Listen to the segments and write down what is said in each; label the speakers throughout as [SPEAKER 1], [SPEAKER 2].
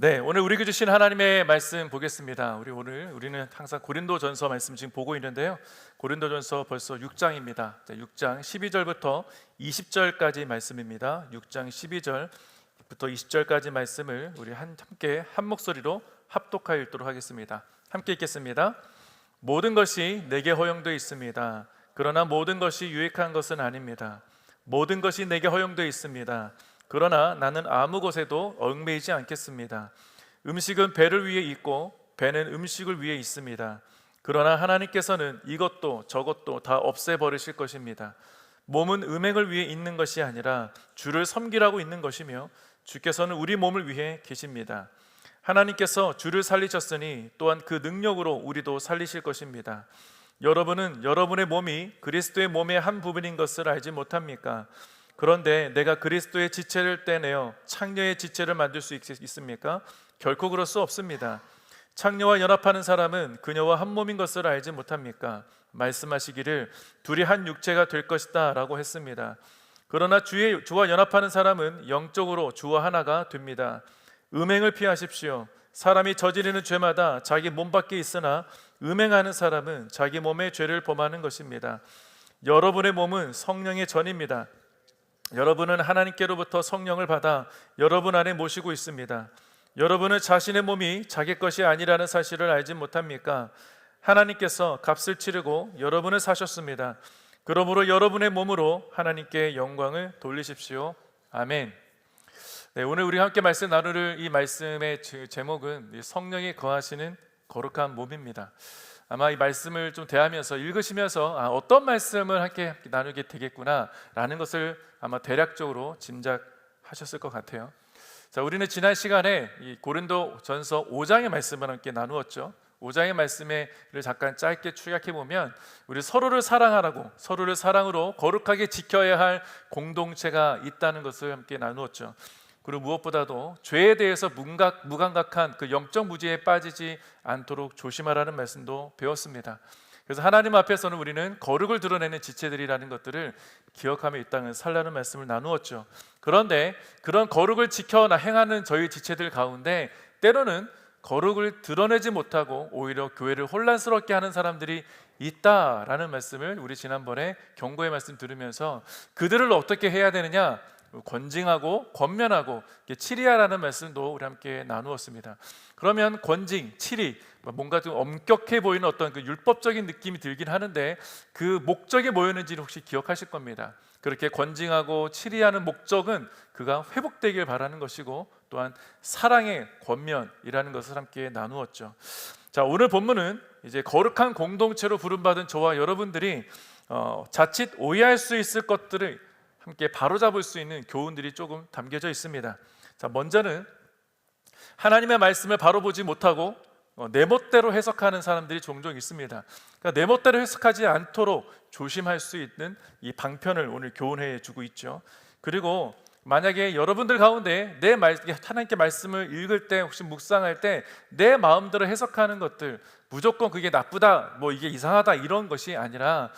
[SPEAKER 1] 네, 오늘 우리에게 주신 하나님의 말씀 보겠습니다. 우리는 항상 고린도전서 말씀 지금 보고 있는데요. 고린도전서 벌써 6장입니다. 6장 12절부터 20절까지 말씀입니다. 6장 12절부터 20절까지 말씀을 우리 함께 한 목소리로 합독하여 읽도록 하겠습니다. 함께 읽겠습니다. 모든 것이 내게 허용되어 있습니다. 그러나 모든 것이 유익한 것은 아닙니다. 모든 것이 내게 허용되어 있습니다. 그러나 나는 아무 것에도 얽매이지 않겠습니다. 음식은 배를 위해 있고 배는 음식을 위해 있습니다. 그러나 하나님께서는 이것도 저것도 다 없애버리실 것입니다. 몸은 음행을 위해 있는 것이 아니라 주를 섬기라고 있는 것이며 주께서는 우리 몸을 위해 계십니다. 하나님께서 주를 살리셨으니 또한 그 능력으로 우리도 살리실 것입니다. 여러분은 여러분의 몸이 그리스도의 몸의 한 부분인 것을 알지 못합니까? 그런데 내가 그리스도의 지체를 떼내어 창녀의 지체를 만들 수 있습니까? 결코 그럴 수 없습니다. 창녀와 연합하는 사람은 그녀와 한 몸인 것을 알지 못합니까? 말씀하시기를 둘이 한 육체가 될 것이다 라고 했습니다. 그러나 주와 연합하는 사람은 영적으로 주와 하나가 됩니다. 음행을 피하십시오. 사람이 저지르는 죄마다 자기 몸 밖에 있으나 음행하는 사람은 자기 몸의 죄를 범하는 것입니다. 여러분의 몸은 성령의 전입니다. 여러분은 하나님께로부터 성령을 받아 여러분 안에 모시고 있습니다. 여러분은 자신의 몸이 자기 것이 아니라는 사실을 알지 못합니까? 하나님께서 값을 치르고 여러분을 사셨습니다. 그러므로 여러분의 몸으로 하나님께 영광을 돌리십시오. 아멘. 네, 오늘 우리 함께 말씀 나눌 이 말씀의 제목은 성령이 거하시는 거룩한 몸입니다. 아마 이 말씀을 좀 대하면서 읽으시면서 어떤 말씀을 함께 나누게 되겠구나 라는 것을 아마 대략적으로 짐작하셨을 것 같아요. 자, 우리는 지난 시간에 이 고린도전서 5장의 말씀을 함께 나누었죠. 5장의 말씀을 잠깐 짧게 축약해 보면 우리 서로를 사랑하라고, 서로를 사랑으로 거룩하게 지켜야 할 공동체가 있다는 것을 함께 나누었죠. 그리고 무엇보다도 죄에 대해서 무감각한 그 영적 무지에 빠지지 않도록 조심하라는 말씀도 배웠습니다. 그래서 하나님 앞에서는 우리는 거룩을 드러내는 지체들이라는 것들을 기억하며 이 땅을 살라는 말씀을 나누었죠. 그런데 그런 거룩을 지켜 행하는 저희 지체들 가운데 때로는 거룩을 드러내지 못하고 오히려 교회를 혼란스럽게 하는 사람들이 있다라는 말씀을 우리 지난번에 경고의 말씀 들으면서 그들을 어떻게 해야 되느냐, 권징하고 권면하고 치리하라는 말씀도 우리 함께 나누었습니다. 그러면 권징, 치리, 뭔가 좀 엄격해 보이는 어떤 그 율법적인 느낌이 들긴 하는데 그 목적이 뭐였는지를 혹시 기억하실 겁니다. 그렇게 권징하고 치리하는 목적은 그가 회복되길 바라는 것이고 또한 사랑의 권면이라는 것을 함께 나누었죠. 자, 오늘 본문은 이제 거룩한 공동체로 부름받은 저와 여러분들이 자칫 오해할 수 있을 것들을 함께 바로잡을 수 있는 교훈들이 조금 담겨져 있습니다. 자, 먼저는 하나님의 말씀을 바로 보지 못하고 내 멋대로 해석하는 사람들이 종종 있습니다. 그러니까 내 멋대로 해석하지 않도록 조심할 수 있는 이 방편을 오늘 교훈해 주고 있죠. 그리고 만약에 여러분들 가운데 하나님께 말씀을 읽을 때 혹시 묵상할 때 내 마음대로 해석하는 것들, 무조건 그게 나쁘다, 이게 이상하다 이런 것이 아니라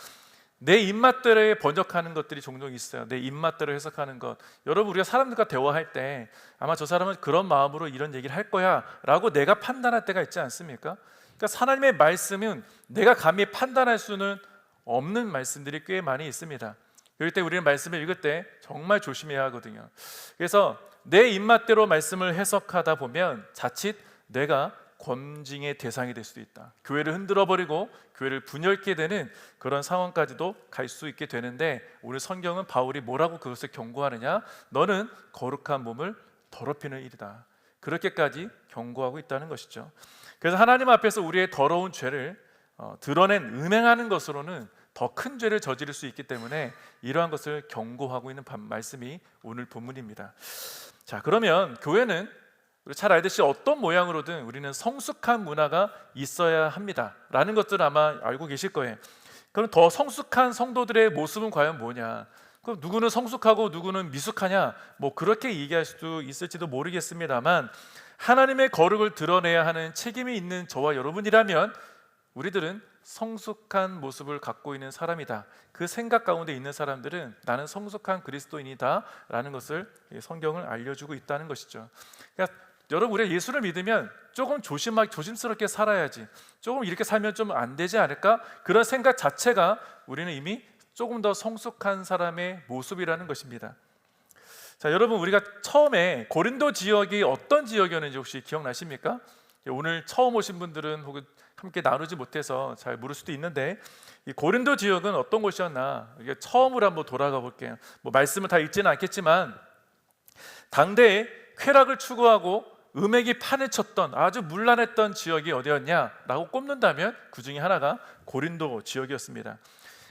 [SPEAKER 1] 내 입맛대로 번역하는 것들이 종종 있어요. 내 입맛대로 해석하는 것. 여러분, 우리가 사람들과 대화할 때 아마 저 사람은 그런 마음으로 이런 얘기를 할 거야 라고 내가 판단할 때가 있지 않습니까? 그러니까 하나님의 말씀은 내가 감히 판단할 수는 없는 말씀들이 꽤 많이 있습니다. 그럴 때 우리는 말씀을 읽을 때 정말 조심해야 하거든요. 그래서 내 입맛대로 말씀을 해석하다 보면 자칫 내가 권징의 대상이 될 수도 있다. 교회를 흔들어버리고 교회를 분열케 되는 그런 상황까지도 갈 수 있게 되는데 오늘 성경은 바울이 뭐라고 그것을 경고하느냐? 너는 거룩한 몸을 더럽히는 일이다. 그렇게까지 경고하고 있다는 것이죠. 그래서 하나님 앞에서 우리의 더러운 죄를 드러낸 음행하는 것으로는 더 큰 죄를 저지를 수 있기 때문에 이러한 것을 경고하고 있는 말씀이 오늘 본문입니다. 자, 그러면 교회는 잘 알듯이 어떤 모양으로든 우리는 성숙한 문화가 있어야 합니다 라는 것들을 아마 알고 계실 거예요. 그럼 더 성숙한 성도들의 모습은 과연 뭐냐? 그럼 누구는 성숙하고 누구는 미숙하냐? 그렇게 얘기할 수도 있을지도 모르겠습니다만 하나님의 거룩을 드러내야 하는 책임이 있는 저와 여러분이라면 우리들은 성숙한 모습을 갖고 있는 사람이다. 그 생각 가운데 있는 사람들은 나는 성숙한 그리스도인이다 라는 것을 성경을 알려주고 있다는 것이죠. 그러니까 여러분, 우리가 예수를 믿으면 조금 조심스럽게 살아야지, 조금 이렇게 살면 좀 안 되지 않을까, 그런 생각 자체가 우리는 이미 조금 더 성숙한 사람의 모습이라는 것입니다. 자, 여러분, 우리가 처음에 고린도 지역이 어떤 지역이었는지 혹시 기억나십니까? 오늘 처음 오신 분들은 혹은 함께 나누지 못해서 잘 모를 수도 있는데, 이 고린도 지역은 어떤 곳이었나, 이게 처음으로 한번 돌아가 볼게요. 뭐 말씀을 다 읽지는 않겠지만, 당대에 쾌락을 추구하고 음행이 판을 쳤던 아주 문란했던 지역이 어디였냐라고 꼽는다면 그 중에 하나가 고린도 지역이었습니다.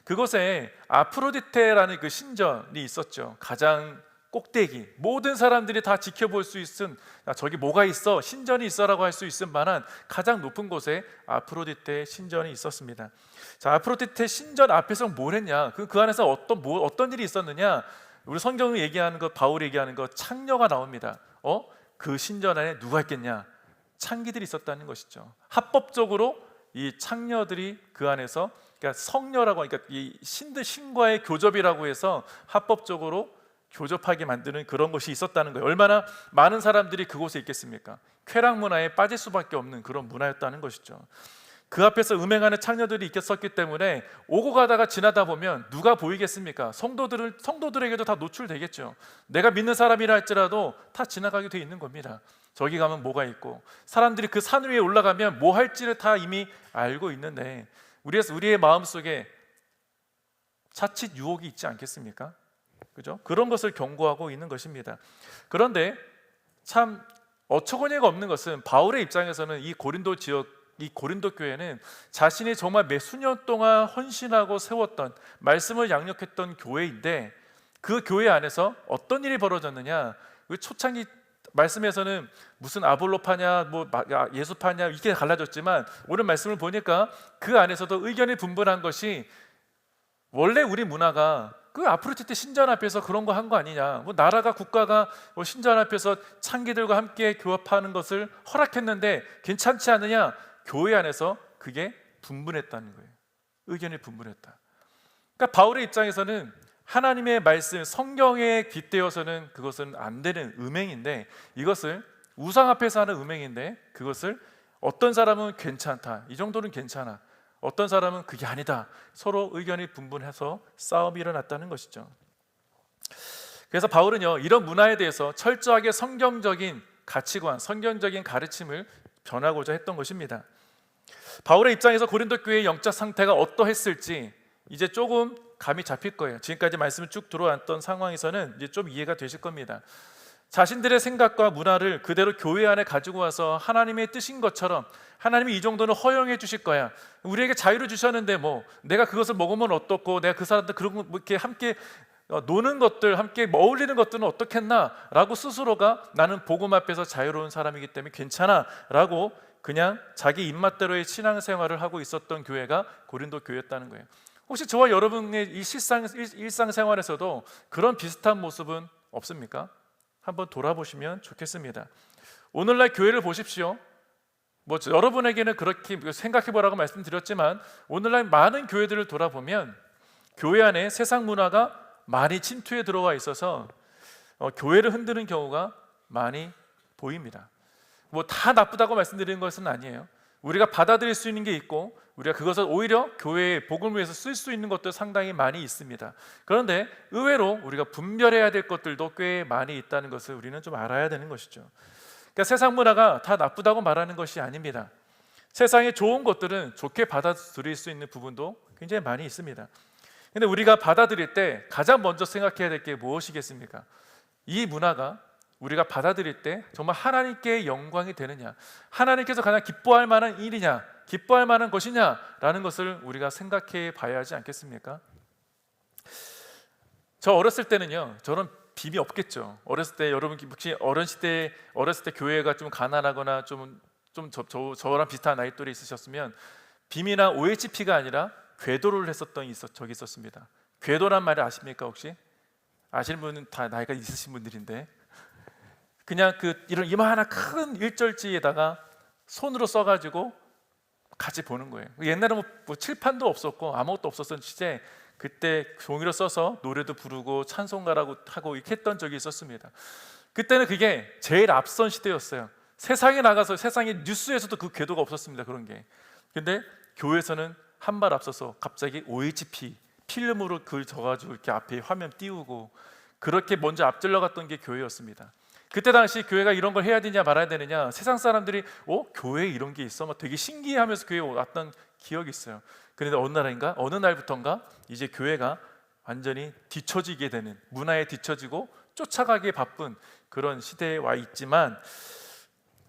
[SPEAKER 1] 그곳에 아프로디테라는 그 신전이 있었죠. 가장 꼭대기, 모든 사람들이 다 지켜볼 수 있은, 저기 뭐가 있어, 신전이 있어라고 할 수 있을 만한 가장 높은 곳에 아프로디테 신전이 있었습니다. 자, 아프로디테 신전 앞에서 뭘 했냐, 그 안에서 어떤 일이 있었느냐, 우리 성경을 얘기하는 것, 바울이 얘기하는 것, 창녀가 나옵니다. 그 신전 안에 누가 있겠냐? 창기들이 있었다는 것이죠. 합법적으로 이 창녀들이 그 안에서, 그러니까 성녀라고, 그러니까 이 신과의 교접이라고 해서 합법적으로 교접하게 만드는 그런 것이 있었다는 거예요. 얼마나 많은 사람들이 그곳에 있겠습니까? 쾌락 문화에 빠질 수밖에 없는 그런 문화였다는 것이죠. 그 앞에서 음행하는 창녀들이 있었기 때문에 오고 가다가 지나다 보면 누가 보이겠습니까? 성도들에게도 다 노출되겠죠. 내가 믿는 사람이라 할지라도 다 지나가게 돼 있는 겁니다. 저기 가면 뭐가 있고, 사람들이 그 산 위에 올라가면 뭐 할지를 다 이미 알고 있는데, 우리의 마음속에 자칫 유혹이 있지 않겠습니까? 그죠? 그런 것을 경고하고 있는 것입니다. 그런데 참 어처구니가 없는 것은, 바울의 입장에서는 이 고린도 지역, 이 고린도 교회는 자신이 정말 몇 수년 동안 헌신하고 세웠던, 말씀을 양육했던 교회인데, 그 교회 안에서 어떤 일이 벌어졌느냐, 초창기 말씀에서는 무슨 아볼로파냐, 뭐 예수파냐, 이렇게 갈라졌지만, 오늘 말씀을 보니까 그 안에서도 의견이 분분한 것이, 원래 우리 문화가 그 아프로디테 신전 앞에서 그런 거 한 거 아니냐, 뭐 나라가, 국가가 뭐 신전 앞에서 창기들과 함께 교합하는 것을 허락했는데 괜찮지 않느냐, 교회 안에서 그게 분분했다는 거예요. 의견이 분분했다. 그러니까 바울의 입장에서는 하나님의 말씀, 성경에 빗대어서는 그것은 안 되는 음행인데, 이것을 우상 앞에서 하는 음행인데, 그것을 어떤 사람은 괜찮다, 이 정도는 괜찮아, 어떤 사람은 그게 아니다, 서로 의견이 분분해서 싸움이 일어났다는 것이죠. 그래서 바울은요, 이런 문화에 대해서 철저하게 성경적인 가치관, 성경적인 가르침을 전하고자 했던 것입니다. 바울의 입장에서 고린도 교회의 영적 상태가 어떠했을지 이제 조금 감이 잡힐 거예요. 지금까지 말씀을 쭉 들어왔던 상황에서는 이제 좀 이해가 되실 겁니다. 자신들의 생각과 문화를 그대로 교회 안에 가지고 와서 하나님의 뜻인 것처럼, 하나님이 이 정도는 허용해 주실 거야, 우리에게 자유를 주셨는데 뭐 내가 그것을 먹으면 어떻고, 내가 그 사람들 그런 거 이렇게 함께 노는 것들, 함께 어울리는 것들은 어떻겠나 라고 스스로가, 나는 복음 앞에서 자유로운 사람이기 때문에 괜찮아 라고 그냥 자기 입맛대로의 신앙생활을 하고 있었던 교회가 고린도 교회였다는 거예요. 혹시 저와 여러분의 이 일상생활에서도 그런 비슷한 모습은 없습니까? 한번 돌아보시면 좋겠습니다. 오늘날 교회를 보십시오. 뭐 여러분에게는 그렇게 생각해보라고 말씀드렸지만, 오늘날 많은 교회들을 돌아보면 교회 안에 세상 문화가 많이 침투해 들어와 있어서 교회를 흔드는 경우가 많이 보입니다. 뭐 다 나쁘다고 말씀드리는 것은 아니에요. 우리가 받아들일 수 있는 게 있고, 우리가 그것을 오히려 교회의 복음을 위해서 쓸 수 있는 것도 상당히 많이 있습니다. 그런데 의외로 우리가 분별해야 될 것들도 꽤 많이 있다는 것을 우리는 좀 알아야 되는 것이죠. 그러니까 세상 문화가 다 나쁘다고 말하는 것이 아닙니다. 세상의 좋은 것들은 좋게 받아들일 수 있는 부분도 굉장히 많이 있습니다. 근데 우리가 받아들일 때 가장 먼저 생각해야 될 게 무엇이겠습니까? 이 문화가 우리가 받아들일 때 정말 하나님께 영광이 되느냐, 하나님께서 가장 기뻐할 만한 일이냐, 기뻐할 만한 것이냐 라는 것을 우리가 생각해 봐야 하지 않겠습니까? 저 어렸을 때는요, 저런 빔이 없겠죠. 어렸을 때 여러분 혹시 어렸을 때 교회가 좀 가난하거나 저랑 비슷한 나이 또래 있으셨으면, 빔이나 OHP가 아니라 궤도를 했었던 적이 있었습니다. 궤도란 말을 아십니까? 혹시 아시는 분은 다 나이가 있으신 분들인데, 그냥 이런 이만한 큰 일절지에다가 손으로 써가지고 같이 보는 거예요. 옛날에 뭐 칠판도 없었고 아무것도 없었던 시대, 그때 종이로 써서 노래도 부르고 찬송가라고 하고 이렇게 했던 적이 있었습니다. 그때는 그게 제일 앞선 시대였어요. 세상에 나가서 세상의 뉴스에서도 그 궤도가 없었습니다. 그런 게. 근데 교회에서는 한 발 앞서서 갑자기 OHP 필름으로 글 져가지고 이렇게 앞에 화면 띄우고 그렇게 먼저 앞질러 갔던 게 교회였습니다. 그때 당시 교회가 이런 걸 해야 되냐 말아야 되느냐, 세상 사람들이 교회에 이런 게 있어? 막 되게 신기해하면서 교회에 왔던 기억이 있어요. 그런데 어느 날부턴가 이제 교회가 완전히 뒤처지게 되는, 문화에 뒤처지고 쫓아가기에 바쁜 그런 시대에 와 있지만,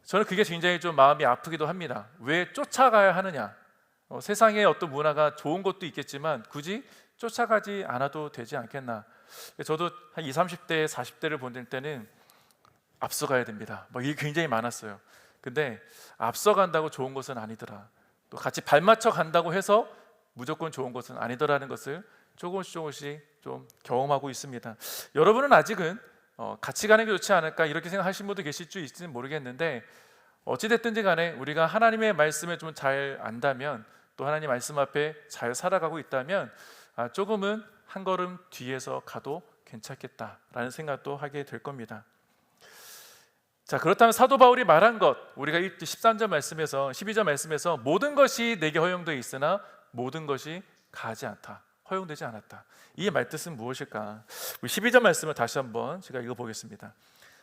[SPEAKER 1] 저는 그게 굉장히 좀 마음이 아프기도 합니다. 왜 쫓아가야 하느냐? 세상에 어떤 문화가 좋은 것도 있겠지만 굳이 쫓아가지 않아도 되지 않겠나? 저도 한 20, 30대, 40대를 보낼 때는 앞서가야 됩니다. 이게 굉장히 많았어요. 근데 앞서간다고 좋은 것은 아니더라. 또 같이 발맞춰 간다고 해서 무조건 좋은 것은 아니더라는 것을 조금씩 좀 경험하고 있습니다. 여러분은 아직은 같이 가는 게 좋지 않을까 이렇게 생각하시는 분도 계실 수 있을지 모르겠는데, 어찌됐든지 간에 우리가 하나님의 말씀을 좀 잘 안다면, 또 하나님 말씀 앞에 잘 살아가고 있다면 조금은 한 걸음 뒤에서 가도 괜찮겠다라는 생각도 하게 될 겁니다. 자, 그렇다면 사도 바울이 말한 것, 우리가 13절 말씀에서 12절 말씀에서 모든 것이 내게 허용되어 있으나 모든 것이 가지 않다, 허용되지 않았다, 이 말뜻은 무엇일까? 우리 12절 말씀을 다시 한번 제가 읽어보겠습니다.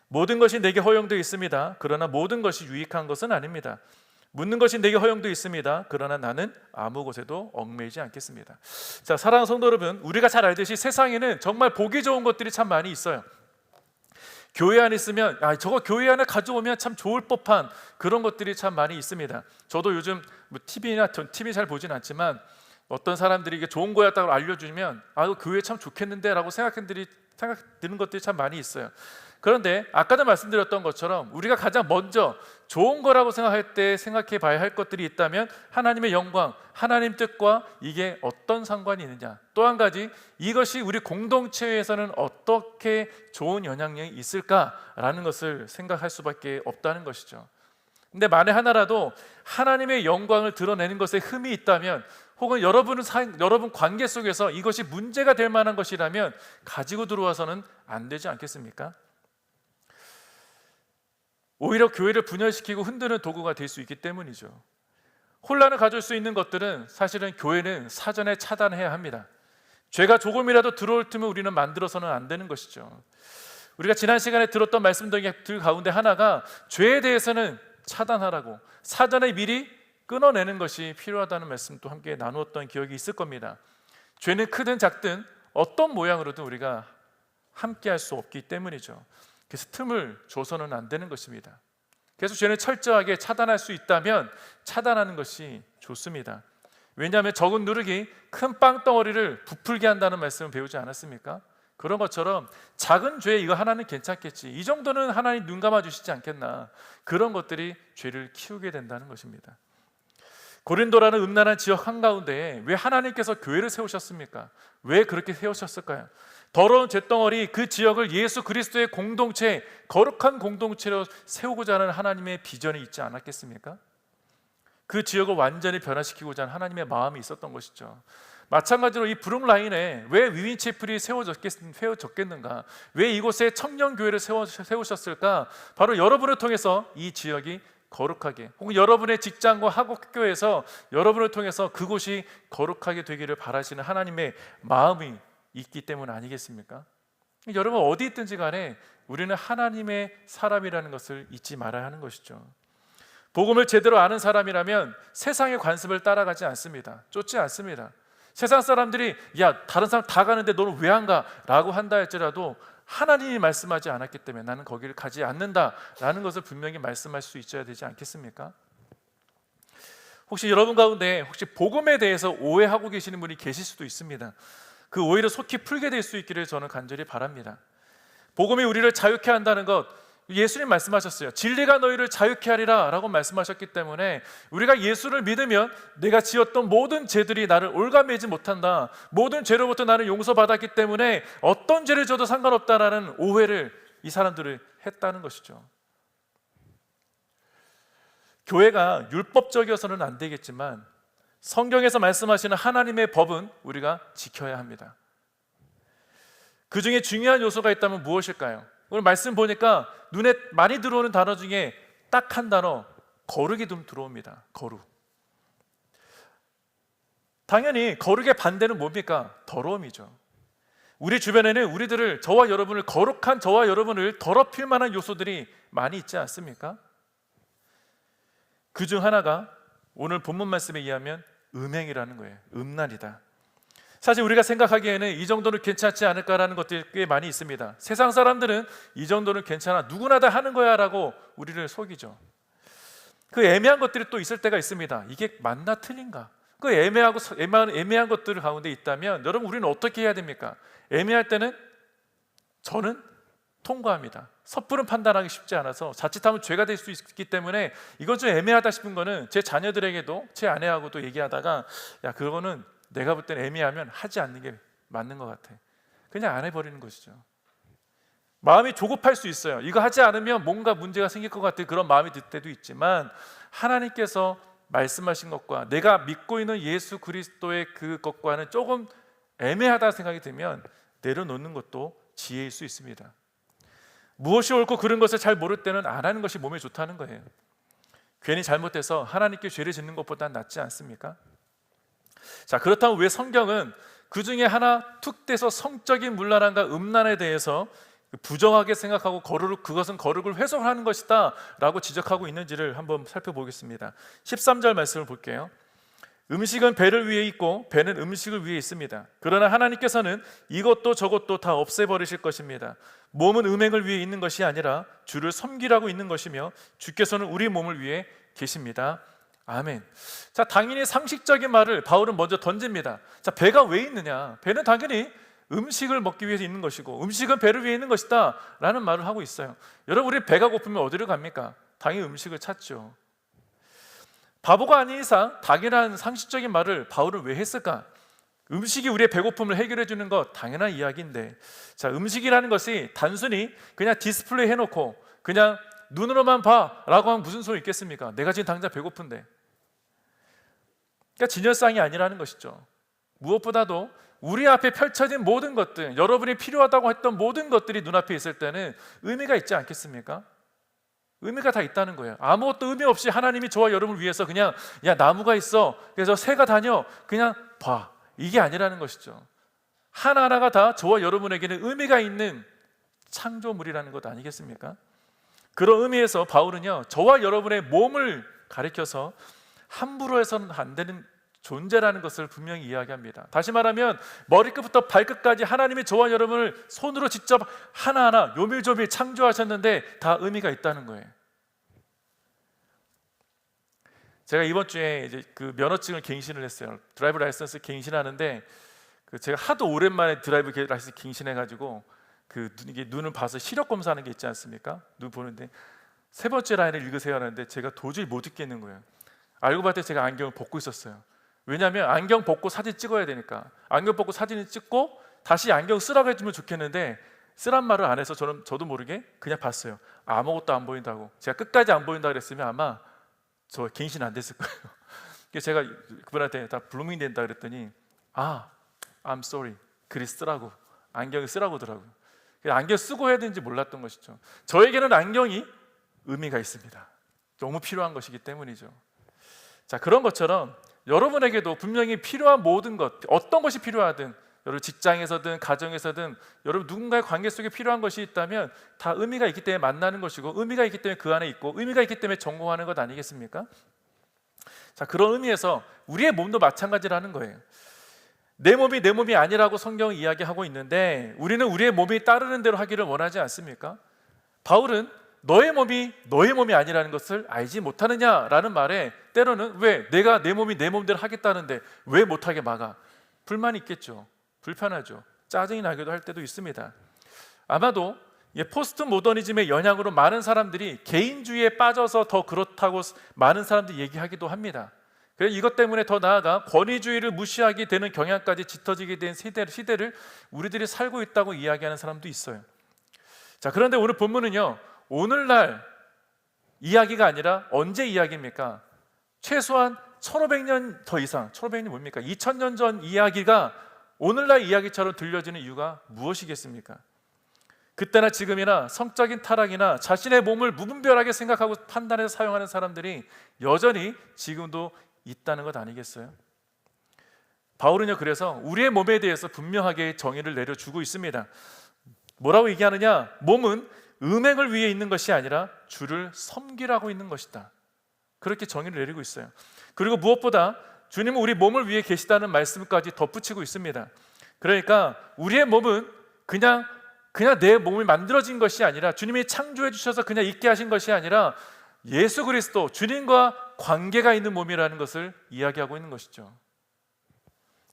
[SPEAKER 1] 모든 것이 내게 허용되어 있습니다. 그러나 모든 것이 유익한 것은 아닙니다. 묻는 것이 내게 허용되어 있습니다. 그러나 나는 아무 곳에도 얽매이지 않겠습니다. 자, 사랑하는 성도 여러분, 우리가 잘 알듯이 세상에는 정말 보기 좋은 것들이 참 많이 있어요. 교회 안에 있으면 저거 교회 안에 가져오면 참 좋을 법한 그런 것들이 참 많이 있습니다. 저도 요즘 전 TV 잘 보진 않지만 어떤 사람들이 이게 좋은 거였다고 알려주면 교회 참 좋겠는데 라고 생각드는 것들이 참 많이 있어요. 그런데 아까도 말씀드렸던 것처럼 우리가 가장 먼저 좋은 거라고 생각할 때 생각해 봐야 할 것들이 있다면 하나님의 영광, 하나님 뜻과 이게 어떤 상관이 있느냐, 또 한 가지 이것이 우리 공동체에서는 어떻게 좋은 영향력이 있을까라는 것을 생각할 수밖에 없다는 것이죠. 근데 만에 하나라도 하나님의 영광을 드러내는 것에 흠이 있다면, 혹은 여러분 관계 속에서 이것이 문제가 될 만한 것이라면 가지고 들어와서는 안 되지 않겠습니까? 오히려 교회를 분열시키고 흔드는 도구가 될 수 있기 때문이죠. 혼란을 가질 수 있는 것들은 사실은 교회는 사전에 차단해야 합니다. 죄가 조금이라도 들어올 틈을 우리는 만들어서는 안 되는 것이죠. 우리가 지난 시간에 들었던 말씀들 가운데 하나가 죄에 대해서는 차단하라고 사전에 미리 끊어내는 것이 필요하다는 말씀도 함께 나누었던 기억이 있을 겁니다. 죄는 크든 작든 어떤 모양으로든 우리가 함께 할 수 없기 때문이죠. 그래서 틈을 줘서는 안 되는 것입니다. 그래서 죄는 철저하게 차단할 수 있다면 차단하는 것이 좋습니다. 왜냐하면 적은 누룩이 큰 빵덩어리를 부풀게 한다는 말씀을 배우지 않았습니까? 그런 것처럼 작은 죄 이거 하나는 괜찮겠지, 이 정도는 하나님 눈 감아주시지 않겠나, 그런 것들이 죄를 키우게 된다는 것입니다. 고린도라는 음란한 지역 한가운데에 왜 하나님께서 교회를 세우셨습니까? 왜 그렇게 세우셨을까요? 더러운 잿덩어리 그 지역을 예수 그리스도의 공동체, 거룩한 공동체로 세우고자 하는 하나님의 비전이 있지 않았겠습니까? 그 지역을 완전히 변화시키고자 하는 하나님의 마음이 있었던 것이죠. 마찬가지로 이 브룩라인에 왜 위윈체플이 세워졌겠는가, 왜 이곳에 청년교회를 세우셨을까? 바로 여러분을 통해서 이 지역이 거룩하게, 혹은 여러분의 직장과 학교에서 여러분을 통해서 그곳이 거룩하게 되기를 바라시는 하나님의 마음이 있기 때문 아니겠습니까? 여러분 어디 있든지 간에 우리는 하나님의 사람이라는 것을 잊지 말아야 하는 것이죠. 복음을 제대로 아는 사람이라면 세상의 관습을 따라가지 않습니다. 쫓지 않습니다. 세상 사람들이 다른 사람 다 가는데 너는 왜 안 가? 라고 한다 할지라도 하나님이 말씀하지 않았기 때문에 나는 거기를 가지 않는다라는 것을 분명히 말씀할 수 있어야 되지 않겠습니까? 혹시 여러분 가운데 혹시 복음에 대해서 오해하고 계시는 분이 계실 수도 있습니다. 그 오해를 속히 풀게 될 수 있기를 저는 간절히 바랍니다. 복음이 우리를 자유케 한다는 것, 예수님 말씀하셨어요. 진리가 너희를 자유케 하리라 라고 말씀하셨기 때문에 우리가 예수를 믿으면 내가 지었던 모든 죄들이 나를 올가매지 못한다, 모든 죄로부터 나는 용서받았기 때문에 어떤 죄를 져도 상관없다라는 오해를 이 사람들을 했다는 것이죠. 교회가 율법적이어서는 안 되겠지만 성경에서 말씀하시는 하나님의 법은 우리가 지켜야 합니다. 그 중에 중요한 요소가 있다면 무엇일까요? 오늘 말씀 보니까 눈에 많이 들어오는 단어 중에 딱 한 단어, 거룩이 좀 들어옵니다. 거룩. 당연히 거룩의 반대는 뭡니까? 더러움이죠. 우리 주변에는 우리들을, 저와 여러분을, 거룩한 저와 여러분을 더럽힐 만한 요소들이 많이 있지 않습니까? 그 중 하나가 오늘 본문 말씀에 의하면 음행이라는 거예요. 음란이다. 사실 우리가 생각하기에는 이 정도는 괜찮지 않을까라는 것들이 꽤 많이 있습니다. 세상 사람들은 이 정도는 괜찮아, 누구나 다 하는 거야 라고 우리를 속이죠. 그 애매한 것들이 또 있을 때가 있습니다. 이게 맞나 틀린가? 그 애매한 것들 가운데 있다면 여러분, 우리는 어떻게 해야 됩니까? 애매할 때는 저는 통과합니다. 섣부른 판단하기 쉽지 않아서 자칫하면 죄가 될 수 있기 때문에 이건 좀 애매하다 싶은 거는 제 자녀들에게도, 제 아내하고도 얘기하다가, 야, 그거는 내가 볼 때는 애매하면 하지 않는 게 맞는 것 같아, 그냥 안 해버리는 것이죠. 마음이 조급할 수 있어요. 이거 하지 않으면 뭔가 문제가 생길 것 같은 그런 마음이 들 때도 있지만, 하나님께서 말씀하신 것과 내가 믿고 있는 예수 그리스도의 그것과는 조금 애매하다 생각이 들면 내려놓는 것도 지혜일 수 있습니다. 무엇이 옳고 그른 것을 잘 모를 때는 안 하는 것이 몸에 좋다는 거예요. 괜히 잘못해서 하나님께 죄를 짓는 것보다 낫지 않습니까? 자, 그렇다면 왜 성경은 그 중에 하나 툭 떼서 성적인 문란함과 음란에 대해서 부정하게 생각하고 그것은 거룩을 훼손하는 것이다 라고 지적하고 있는지를 한번 살펴보겠습니다. 13절 말씀을 볼게요. 음식은 배를 위해 있고 배는 음식을 위해 있습니다. 그러나 하나님께서는 이것도 저것도 다 없애버리실 것입니다. 몸은 음행을 위해 있는 것이 아니라 주를 섬기라고 있는 것이며 주께서는 우리 몸을 위해 계십니다. 아멘. 자, 당연히 상식적인 말을 바울은 먼저 던집니다. 자, 배가 왜 있느냐? 배는 당연히 음식을 먹기 위해서 있는 것이고 음식은 배를 위해 있는 것이다 라는 말을 하고 있어요. 여러분, 우리 배가 고프면 어디를 갑니까? 당연히 음식을 찾죠. 바보가 아닌 이상 당연한 상식적인 말을 바울은 왜 했을까? 음식이 우리의 배고픔을 해결해 주는 것 당연한 이야기인데, 자, 음식이라는 것이 단순히 그냥 디스플레이 해놓고 그냥 눈으로만 봐 라고 하면 무슨 소용이 있겠습니까? 내가 지금 당장 배고픈데. 그러니까 진열상이 아니라는 것이죠. 무엇보다도 우리 앞에 펼쳐진 모든 것들, 여러분이 필요하다고 했던 모든 것들이 눈앞에 있을 때는 의미가 있지 않겠습니까? 의미가 다 있다는 거예요. 아무것도 의미 없이 하나님이 저와 여러분을 위해서 그냥, 야, 나무가 있어, 그래서 새가 다녀, 그냥 봐, 이게 아니라는 것이죠. 하나하나가 다 저와 여러분에게는 의미가 있는 창조물이라는 것 아니겠습니까? 그런 의미에서 바울은요, 저와 여러분의 몸을 가리켜서 함부로 해서는 안 되는 존재라는 것을 분명히 이야기합니다. 다시 말하면 머리끝부터 발끝까지 하나님이 저와 여러분을 손으로 직접 하나하나 요밀조밀 창조하셨는데 다 의미가 있다는 거예요. 제가 이번 주에 이제 그 면허증을 갱신을 했어요. 드라이브 라이선스 갱신하는데 제가 하도 오랜만에 드라이브 라이선스 갱신해가지고 이게 눈을 봐서 시력 검사하는 게 있지 않습니까? 눈 보는데 세 번째 라인을 읽으세요 하는데 제가 도저히 못 읽겠는 거예요. 알고 봤더니 제가 안경을 벗고 있었어요. 왜냐하면 안경 벗고 사진 찍어야 되니까. 안경 벗고 사진을 찍고 다시 안경 쓰라고 해주면 좋겠는데 쓰란 말을 안 해서 저도 모르게 그냥 봤어요. 아무것도 안 보인다고. 제가 끝까지 안 보인다 그랬으면 아마 저 갱신 안 됐을 거예요. 그래서 제가 그분한테 다 블루밍 된다 그랬더니 I'm sorry, 글이 쓰라고, 안경을 쓰라고 하더라고요. 안경 쓰고 해야 되는지 몰랐던 것이죠. 저에게는 안경이 의미가 있습니다. 너무 필요한 것이기 때문이죠. 자, 그런 것처럼 여러분에게도 분명히 필요한 모든 것, 어떤 것이 필요하든, 여러분 직장에서든 가정에서든 여러분 누군가의 관계 속에 필요한 것이 있다면 다 의미가 있기 때문에 만나는 것이고, 의미가 있기 때문에 그 안에 있고, 의미가 있기 때문에 전공하는 것 아니겠습니까? 자, 그런 의미에서 우리의 몸도 마찬가지라는 거예요. 내 몸이 아니라고 성경은 이야기하고 있는데 우리는 우리의 몸이 따르는 대로 하기를 원하지 않습니까? 바울은 너의 몸이 아니라는 것을 알지 못하느냐라는 말에 때로는 왜 내가 내 몸이 내 몸대로 하겠다는데 왜 못하게 막아? 불만이 있겠죠. 불편하죠. 짜증이 나기도 할 때도 있습니다. 아마도 포스트 모더니즘의 영향으로 많은 사람들이 개인주의에 빠져서 더 그렇다고 많은 사람들이 얘기하기도 합니다. 그래서 이것 때문에 더 나아가 권위주의를 무시하게 되는 경향까지 짙어지게 된 시대를 우리들이 살고 있다고 이야기하는 사람도 있어요. 자, 그런데 오늘 본문은요, 오늘날 이야기가 아니라 언제 이야기입니까? 최소한 1500년 더 이상, 1500년이 뭡니까? 2000년 전 이야기가 오늘날 이야기처럼 들려지는 이유가 무엇이겠습니까? 그때나 지금이나 성적인 타락이나 자신의 몸을 무분별하게 생각하고 판단해서 사용하는 사람들이 여전히 지금도 있다는 것 아니겠어요? 바울은요, 그래서 우리의 몸에 대해서 분명하게 정의를 내려주고 있습니다. 뭐라고 얘기하느냐? 몸은 음행을 위해 있는 것이 아니라 주를 섬기라고 있는 것이다. 그렇게 정의를 내리고 있어요. 그리고 무엇보다 주님은 우리 몸을 위해 계시다는 말씀까지 덧붙이고 있습니다. 그러니까 우리의 몸은 그냥 내 몸이 만들어진 것이 아니라, 주님이 창조해 주셔서 그냥 있게 하신 것이 아니라 예수 그리스도, 주님과 관계가 있는 몸이라는 것을 이야기하고 있는 것이죠.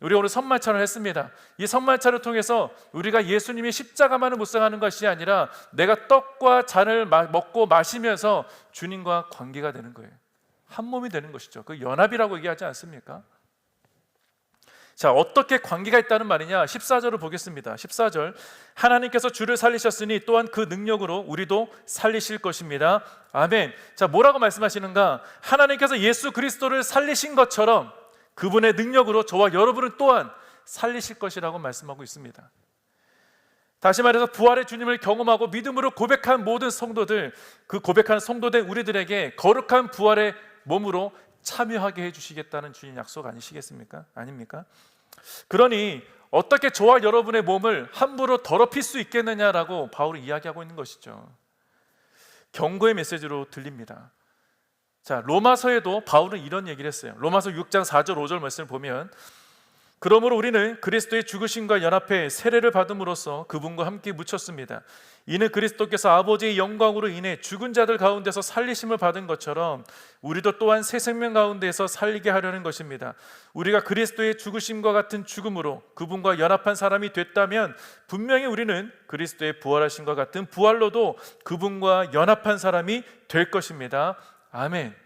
[SPEAKER 1] 우리 오늘 선말찬을 했습니다. 이 선말찬을 통해서 우리가 예수님이 십자가만을 묵상하는 것이 아니라 내가 떡과 잔을 먹고 마시면서 주님과 관계가 되는 거예요. 한 몸이 되는 것이죠. 그 연합이라고 얘기하지 않습니까? 자, 어떻게 관계가 있다는 말이냐? 14절을 보겠습니다. 14절, 하나님께서 주를 살리셨으니 또한 그 능력으로 우리도 살리실 것입니다. 아멘. 자, 뭐라고 말씀하시는가? 하나님께서 예수 그리스도를 살리신 것처럼 그분의 능력으로 저와 여러분을 또한 살리실 것이라고 말씀하고 있습니다. 다시 말해서 부활의 주님을 경험하고 믿음으로 고백한 모든 성도들, 그 고백하는 성도된 우리들에게 거룩한 부활의 몸으로 참여하게 해주시겠다는 주님 약속 아니시겠습니까? 아닙니까? 그러니 어떻게 저와 여러분의 몸을 함부로 더럽힐 수 있겠느냐라고 바울이 이야기하고 있는 것이죠. 경고의 메시지로 들립니다. 자, 로마서에도 바울은 이런 얘기를 했어요. 로마서 6장 4절 5절 말씀을 보면, 그러므로 우리는 그리스도의 죽으심과 연합해 세례를 받음으로써 그분과 함께 묻혔습니다. 이는 그리스도께서 아버지의 영광으로 인해 죽은 자들 가운데서 살리심을 받은 것처럼 우리도 또한 새 생명 가운데서 살리게 하려는 것입니다. 우리가 그리스도의 죽으심과 같은 죽음으로 그분과 연합한 사람이 됐다면 분명히 우리는 그리스도의 부활하심과 같은 부활로도 그분과 연합한 사람이 될 것입니다. 아멘.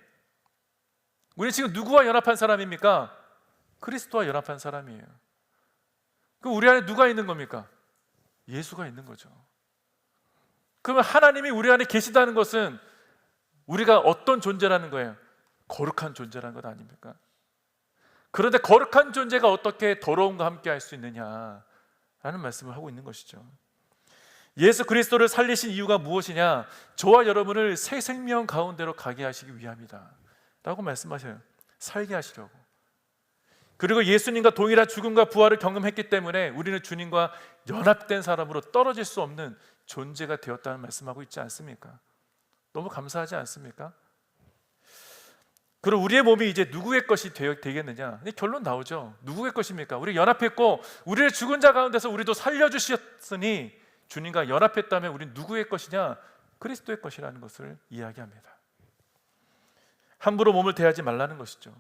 [SPEAKER 1] 우리 지금 누구와 연합한 사람입니까? 그리스도와 연합한 사람이에요. 그럼 우리 안에 누가 있는 겁니까? 예수가 있는 거죠. 그러면 하나님이 우리 안에 계시다는 것은 우리가 어떤 존재라는 거예요? 거룩한 존재라는 것 아닙니까? 그런데 거룩한 존재가 어떻게 더러움과 함께 할 수 있느냐라는 말씀을 하고 있는 것이죠. 예수 그리스도를 살리신 이유가 무엇이냐? 저와 여러분을 새 생명 가운데로 가게 하시기 위함이다 라고 말씀하셔요. 살게 하시려고. 그리고 예수님과 동일한 죽음과 부활을 경험했기 때문에 우리는 주님과 연합된 사람으로 떨어질 수 없는 존재가 되었다는 말씀하고 있지 않습니까? 너무 감사하지 않습니까? 그럼 우리의 몸이 이제 누구의 것이 되겠느냐? 결론 나오죠. 누구의 것입니까? 우리 연합했고 우리를 죽은 자 가운데서 우리도 살려주셨으니 주님과 연합했다면 우리는 누구의 것이냐? 그리스도의 것이라는 것을 이야기합니다. 함부로 몸을 대하지 말라는 것이죠.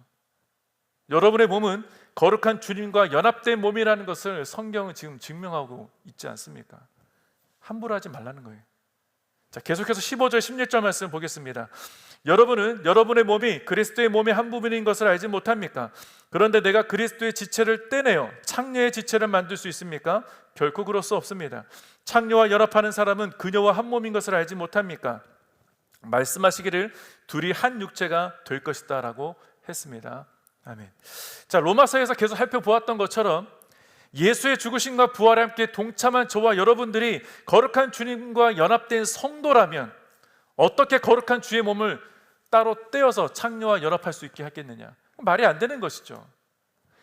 [SPEAKER 1] 여러분의 몸은 거룩한 주님과 연합된 몸이라는 것을 성경은 지금 증명하고 있지 않습니까? 함부로 하지 말라는 거예요. 자, 계속해서 15절 16절 말씀 보겠습니다. 여러분은 여러분의 몸이 그리스도의 몸의 한 부분인 것을 알지 못합니까? 그런데 내가 그리스도의 지체를 떼내어 창녀의 지체를 만들 수 있습니까? 결코 그럴 수 없습니다. 창녀와 연합하는 사람은 그녀와 한 몸인 것을 알지 못합니까? 말씀하시기를 둘이 한 육체가 될 것이다 라고 했습니다. 아멘. 자, 로마서에서 계속 살펴보았던 것처럼 예수의 죽으심과 부활에 함께 동참한 저와 여러분들이 거룩한 주님과 연합된 성도라면 어떻게 거룩한 주의 몸을 따로 떼어서 창녀와 연합할 수 있게 하겠느냐? 말이 안 되는 것이죠.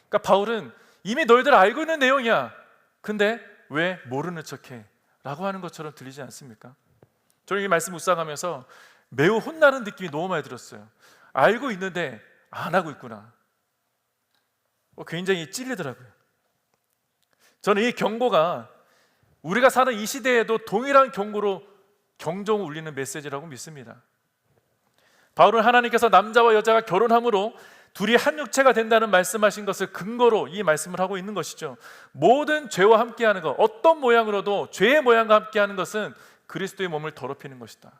[SPEAKER 1] 그러니까 바울은 이미 너희들 알고 있는 내용이야. 근데 왜 모르는 척해? 라고 하는 것처럼 들리지 않습니까? 저는 이 말씀 묵상하면서 매우 혼나는 느낌이 너무 많이 들었어요. 알고 있는데 안 하고 있구나. 굉장히 찔리더라고요. 저는 이 경고가 우리가 사는 이 시대에도 동일한 경고로 경종 울리는 메시지라고 믿습니다. 바울은 하나님께서 남자와 여자가 결혼함으로 둘이 한 육체가 된다는 말씀하신 것을 근거로 이 말씀을 하고 있는 것이죠. 모든 죄와 함께하는 것, 어떤 모양으로도 죄의 모양과 함께하는 것은 그리스도의 몸을 더럽히는 것이다.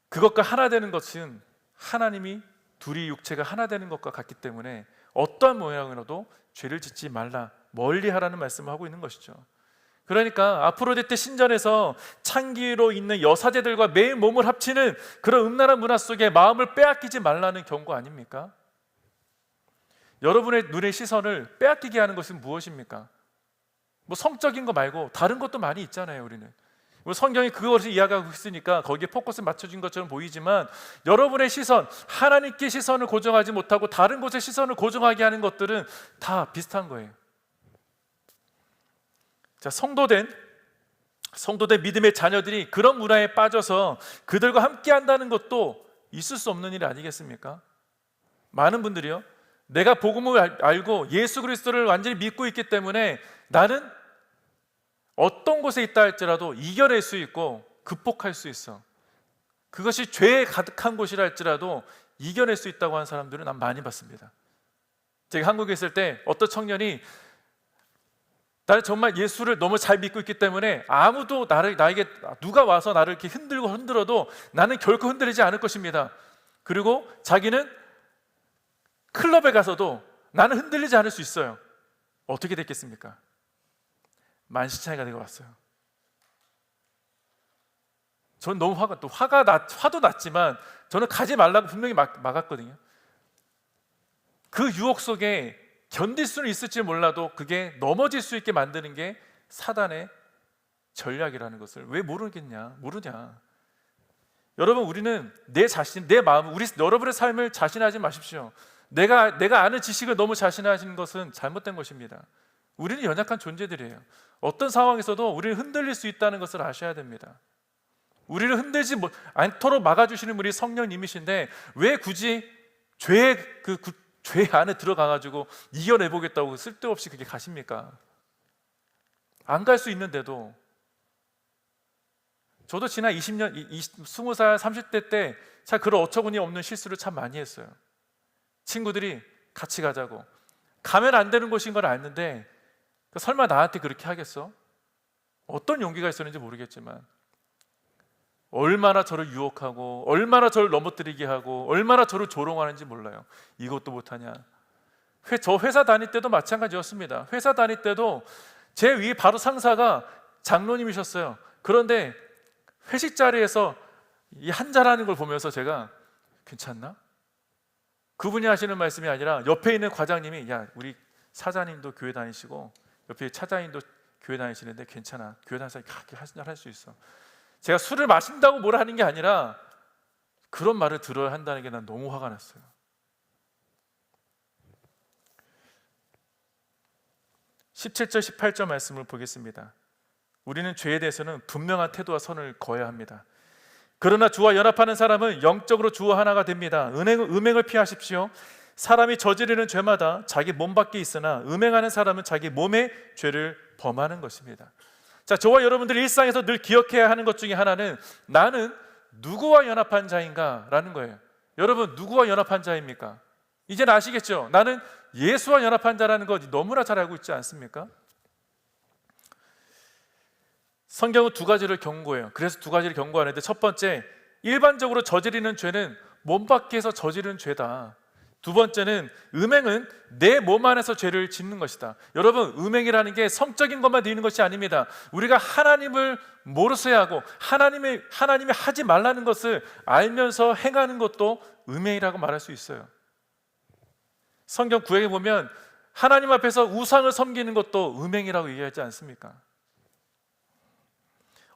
[SPEAKER 1] 그것과 하나 되는 것은 하나님이 둘이 육체가 하나 되는 것과 같기 때문에 어떠한 모양으로도 죄를 짓지 말라, 멀리하라는 말씀을 하고 있는 것이죠. 그러니까 아프로디테 신전에서 창기로 있는 여사제들과 매일 몸을 합치는 그런 음란한 문화 속에 마음을 빼앗기지 말라는 경고 아닙니까? 여러분의 눈의 시선을 빼앗기게 하는 것은 무엇입니까? 뭐 성적인 거 말고 다른 것도 많이 있잖아요. 우리는 성경이 그것을 이야기하고 있으니까 거기에 포커스 맞춰진 것처럼 보이지만, 여러분의 시선, 하나님께 시선을 고정하지 못하고 다른 곳에 시선을 고정하게 하는 것들은 다 비슷한 거예요. 자, 성도된 믿음의 자녀들이 그런 문화에 빠져서 그들과 함께 한다는 것도 있을 수 없는 일 아니겠습니까? 많은 분들이요, 내가 복음을 알고 예수 그리스도를 완전히 믿고 있기 때문에 나는 어떤 곳에 있다 할지라도 이겨낼 수 있고 극복할 수 있어. 그것이 죄에 가득한 곳이라 할지라도 이겨낼 수 있다고 하는 사람들은 난 많이 봤습니다. 제가 한국에 있을 때 어떤 청년이, 나는 정말 예수를 너무 잘 믿고 있기 때문에 아무도 나에게 누가 와서 나를 이렇게 흔들어도 나는 결코 흔들리지 않을 것입니다. 그리고 자기는 클럽에 가서도 나는 흔들리지 않을 수 있어요. 어떻게 됐겠습니까? 만신창이가 되고 왔어요. 저는 너무 화도 났지만 저는 가지 말라고 분명히 막았거든요. 그 유혹 속에 견딜 수는 있을지 몰라도 그게 넘어질 수 있게 만드는 게 사단의 전략이라는 것을 왜 모르냐? 여러분, 우리는 내 마음, 여러분의 삶을 자신하지 마십시오. 내가 아는 지식을 너무 자신하시는 것은 잘못된 것입니다. 우리는 연약한 존재들이에요. 어떤 상황에서도 우리는 흔들릴 수 있다는 것을 아셔야 됩니다. 우리를 흔들지 않도록 막아주시는 분이 성령님이신데 왜 굳이 죄 안에 들어가가지고 이겨내보겠다고 쓸데없이 그게 가십니까? 안 갈 수 있는데도. 저도 지난 20년, 20살, 30대 때 참 그런 어처구니 없는 실수를 참 많이 했어요. 친구들이 같이 가자고, 가면 안 되는 곳인 걸 아는데 설마 나한테 그렇게 하겠어? 어떤 용기가 있었는지 모르겠지만 얼마나 저를 유혹하고 얼마나 저를 넘어뜨리게 하고 얼마나 저를 조롱하는지 몰라요. 이것도 못하냐. 저 회사 다닐 때도 마찬가지였습니다. 회사 다닐 때도 제 위에 바로 상사가 장로님이셨어요. 그런데 회식 자리에서 이 한잔하는 걸 보면서 제가 괜찮나? 그분이 하시는 말씀이 아니라 옆에 있는 과장님이, 야, 우리 사장님도 교회 다니시고 옆에 차장님도 교회 다니시는데 괜찮아, 교회 다니면서 한잔 할 수 있어. 제가 술을 마신다고 뭐라 하는 게 아니라 그런 말을 들어야 한다는 게 난 너무 화가 났어요. (17절) (18절) 말씀을 보겠습니다. 우리는 죄에 대해서는 분명한 태도와 선을 거해야 합니다. 그러나 주와 연합하는 사람은 영적으로 주와 하나가 됩니다. 음행을 피하십시오. 사람이 저지르는 죄마다 자기 몸 밖에 있으나 음행하는 사람은 자기 몸의 죄를 범하는 것입니다. 자, 저와 여러분들이 일상에서 늘 기억해야 하는 것 중에 하나는 나는 누구와 연합한 자인가 라는 거예요. 여러분, 누구와 연합한 자입니까? 이제는 아시겠죠? 나는 예수와 연합한 자라는 거 너무나 잘 알고 있지 않습니까? 성경은 두 가지를 경고해요. 그래서 두 가지를 경고하는데, 첫 번째, 일반적으로 저지르는 죄는 몸 밖에서 저지르는 죄다. 두 번째는 음행은 내 몸 안에서 죄를 짓는 것이다. 여러분, 음행이라는 게 성적인 것만 되는 것이 아닙니다. 우리가 하나님을 모르셔야 하고 하나님이 하지 말라는 것을 알면서 행하는 것도 음행이라고 말할 수 있어요. 성경 구약에 보면 하나님 앞에서 우상을 섬기는 것도 음행이라고 얘기하지 않습니까?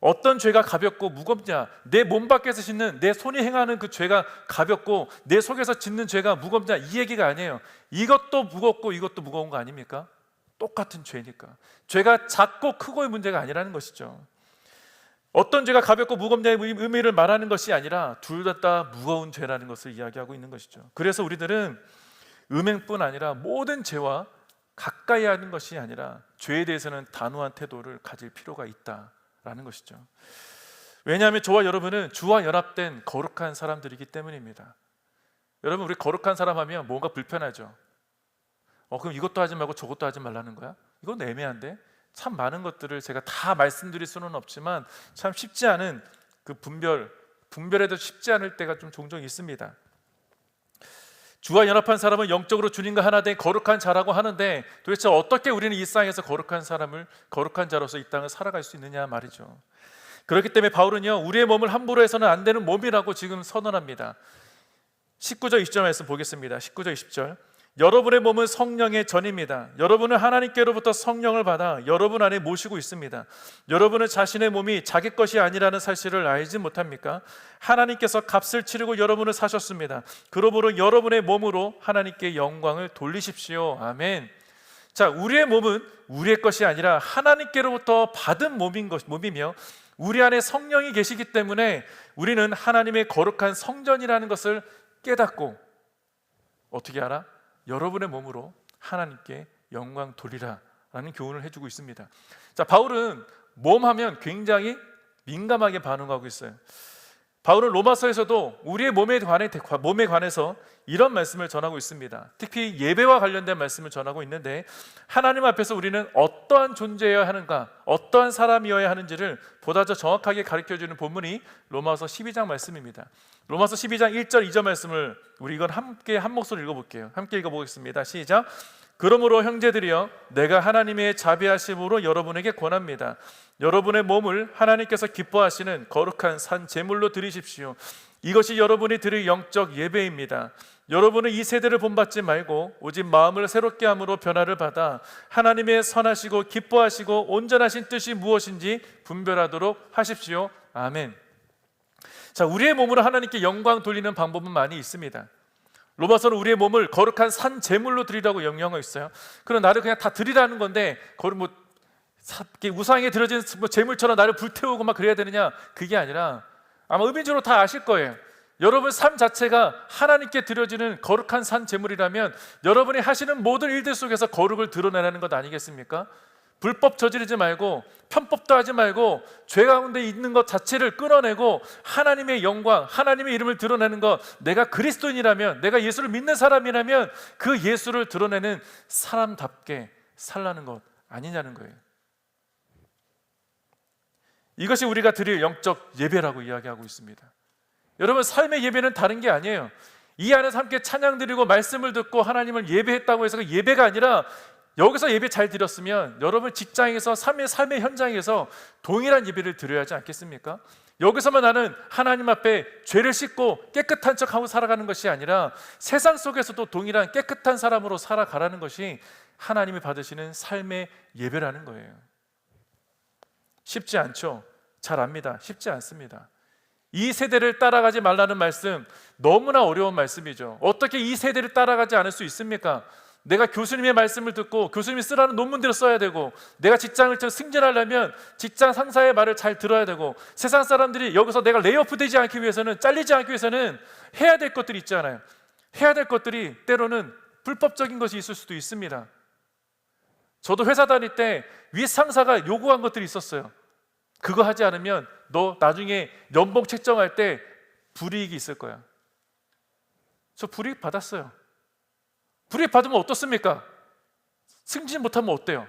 [SPEAKER 1] 어떤 죄가 가볍고 무겁냐? 내 몸 밖에서 짓는, 내 손이 행하는 그 죄가 가볍고 내 속에서 짓는 죄가 무겁냐? 이 얘기가 아니에요. 이것도 무겁고 이것도 무거운 거 아닙니까? 똑같은 죄니까. 죄가 작고 크고의 문제가 아니라는 것이죠. 어떤 죄가 가볍고 무겁냐의 의미를 말하는 것이 아니라 둘 다 무거운 죄라는 것을 이야기하고 있는 것이죠. 그래서 우리들은 음행뿐 아니라 모든 죄와 가까이 하는 것이 아니라 죄에 대해서는 단호한 태도를 가질 필요가 있다라는 것이죠. 왜냐하면 저와 여러분은 주와 연합된 거룩한 사람들이기 때문입니다. 여러분, 우리 거룩한 사람 하면 뭔가 불편하죠. 그럼 이것도 하지 말고 저것도 하지 말라는 거야? 이건 애매한데? 참 많은 것들을 제가 다 말씀드릴 수는 없지만 참 쉽지 않은 그 분별에도 쉽지 않을 때가 좀 종종 있습니다. 주와 연합한 사람은 영적으로 주님과 하나 된 거룩한 자라고 하는데, 도대체 어떻게 우리는 이 땅에서 거룩한 자로서 이 땅을 살아갈 수 있느냐 말이죠. 그렇기 때문에 바울은요, 우리의 몸을 함부로 해서는 안 되는 몸이라고 지금 선언합니다. 19절 20절 말씀 보겠습니다. 19절 20절. 여러분의 몸은 성령의 전입니다. 여러분은 하나님께로부터 성령을 받아 여러분 안에 모시고 있습니다. 여러분은 자신의 몸이 자기 것이 아니라는 사실을 알지 못합니까? 하나님께서 값을 치르고 여러분을 사셨습니다. 그러므로 여러분의 몸으로 하나님께 영광을 돌리십시오. 아멘. 자, 우리의 몸은 우리의 것이 아니라 하나님께로부터 받은 몸이며 우리 안에 성령이 계시기 때문에 우리는 하나님의 거룩한 성전이라는 것을 깨닫고 어떻게 알아? 여러분의 몸으로 하나님께 영광 돌리라 라는 교훈을 해주고 있습니다. 자, 바울은 몸 하면 굉장히 민감하게 반응하고 있어요. 바울은 로마서에서도 우리의 몸에 관해서 이런 말씀을 전하고 있습니다. 특히 예배와 관련된 말씀을 전하고 있는데, 하나님 앞에서 우리는 어떠한 존재여야 하는가, 어떠한 사람이어야 하는지를 보다 더 정확하게 가르쳐주는 본문이 로마서 12장 말씀입니다. 로마서 12장 1절 2절 말씀을 우리 이건 함께 한 목소리로 읽어볼게요. 함께 읽어보겠습니다. 시작. 그러므로 형제들이여, 내가 하나님의 자비하심으로 여러분에게 권합니다. 여러분의 몸을 하나님께서 기뻐하시는 거룩한 산 제물로 드리십시오. 이것이 여러분이 드릴 영적 예배입니다. 여러분은 이 세대를 본받지 말고 오직 마음을 새롭게 함으로 변화를 받아 하나님의 선하시고 기뻐하시고 온전하신 뜻이 무엇인지 분별하도록 하십시오. 아멘. 자, 우리의 몸으로 하나님께 영광 돌리는 방법은 많이 있습니다. 로마서는 우리의 몸을 거룩한 산 제물로 드리라고 명령하고 있어요. 그럼 나를 그냥 다 드리라는 건데, 그걸 뭐 우상에 드려진 제물처럼 나를 불태우고 막 그래야 되느냐? 그게 아니라, 아마 의미적으로 다 아실 거예요. 여러분 삶 자체가 하나님께 드려지는 거룩한 산 제물이라면 여러분이 하시는 모든 일들 속에서 거룩을 드러내라는 것 아니겠습니까? 불법 저지르지 말고 편법도 하지 말고 죄 가운데 있는 것 자체를 끊어내고 하나님의 영광, 하나님의 이름을 드러내는 것, 내가 그리스도인이라면, 내가 예수를 믿는 사람이라면 그 예수를 드러내는 사람답게 살라는 것 아니냐는 거예요. 이것이 우리가 드릴 영적 예배라고 이야기하고 있습니다. 여러분, 삶의 예배는 다른 게 아니에요. 이 안에서 함께 찬양 드리고 말씀을 듣고 하나님을 예배했다고 해서 그 예배가 아니라, 여기서 예배 잘 드렸으면 여러분 직장에서 삶의 현장에서 동일한 예배를 드려야 하지 않겠습니까? 여기서만 나는 하나님 앞에 죄를 씻고 깨끗한 척하고 살아가는 것이 아니라 세상 속에서도 동일한 깨끗한 사람으로 살아가라는 것이 하나님이 받으시는 삶의 예배라는 거예요. 쉽지 않죠? 잘 압니다. 쉽지 않습니다. 이 세대를 따라가지 말라는 말씀, 너무나 어려운 말씀이죠. 어떻게 이 세대를 따라가지 않을 수 있습니까? 내가 교수님의 말씀을 듣고 교수님이 쓰라는 논문대로 써야 되고, 내가 직장을 승진하려면 직장 상사의 말을 잘 들어야 되고, 세상 사람들이 여기서 내가 레이오프 되지 않기 위해서는, 잘리지 않기 위해서는 해야 될 것들이 있잖아요. 해야 될 것들이 때로는 불법적인 것이 있을 수도 있습니다. 저도 회사 다닐 때 윗 상사가 요구한 것들이 있었어요. 그거 하지 않으면 너 나중에 연봉 책정할 때 불이익이 있을 거야. 저 불이익 받았어요. 불이익 받으면 어떻습니까? 승진 못하면 어때요?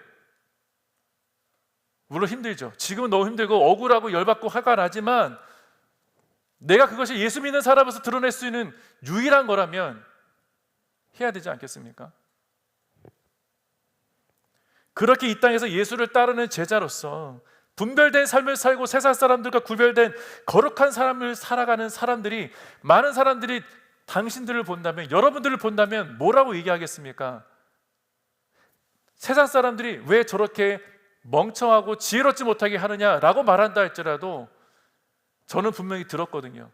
[SPEAKER 1] 물론 힘들죠. 지금은 너무 힘들고 억울하고 열받고 화가 나지만, 내가 그것이 예수 믿는 사람으로서 드러낼 수 있는 유일한 거라면 해야 되지 않겠습니까? 그렇게 이 땅에서 예수를 따르는 제자로서 분별된 삶을 살고 세상 사람들과 구별된 거룩한 삶을 살아가는 사람들이, 많은 사람들이 당신들을 본다면, 여러분들을 본다면 뭐라고 얘기하겠습니까? 세상 사람들이 왜 저렇게 멍청하고 지혜롭지 못하게 하느냐라고 말한다 할지라도, 저는 분명히 들었거든요.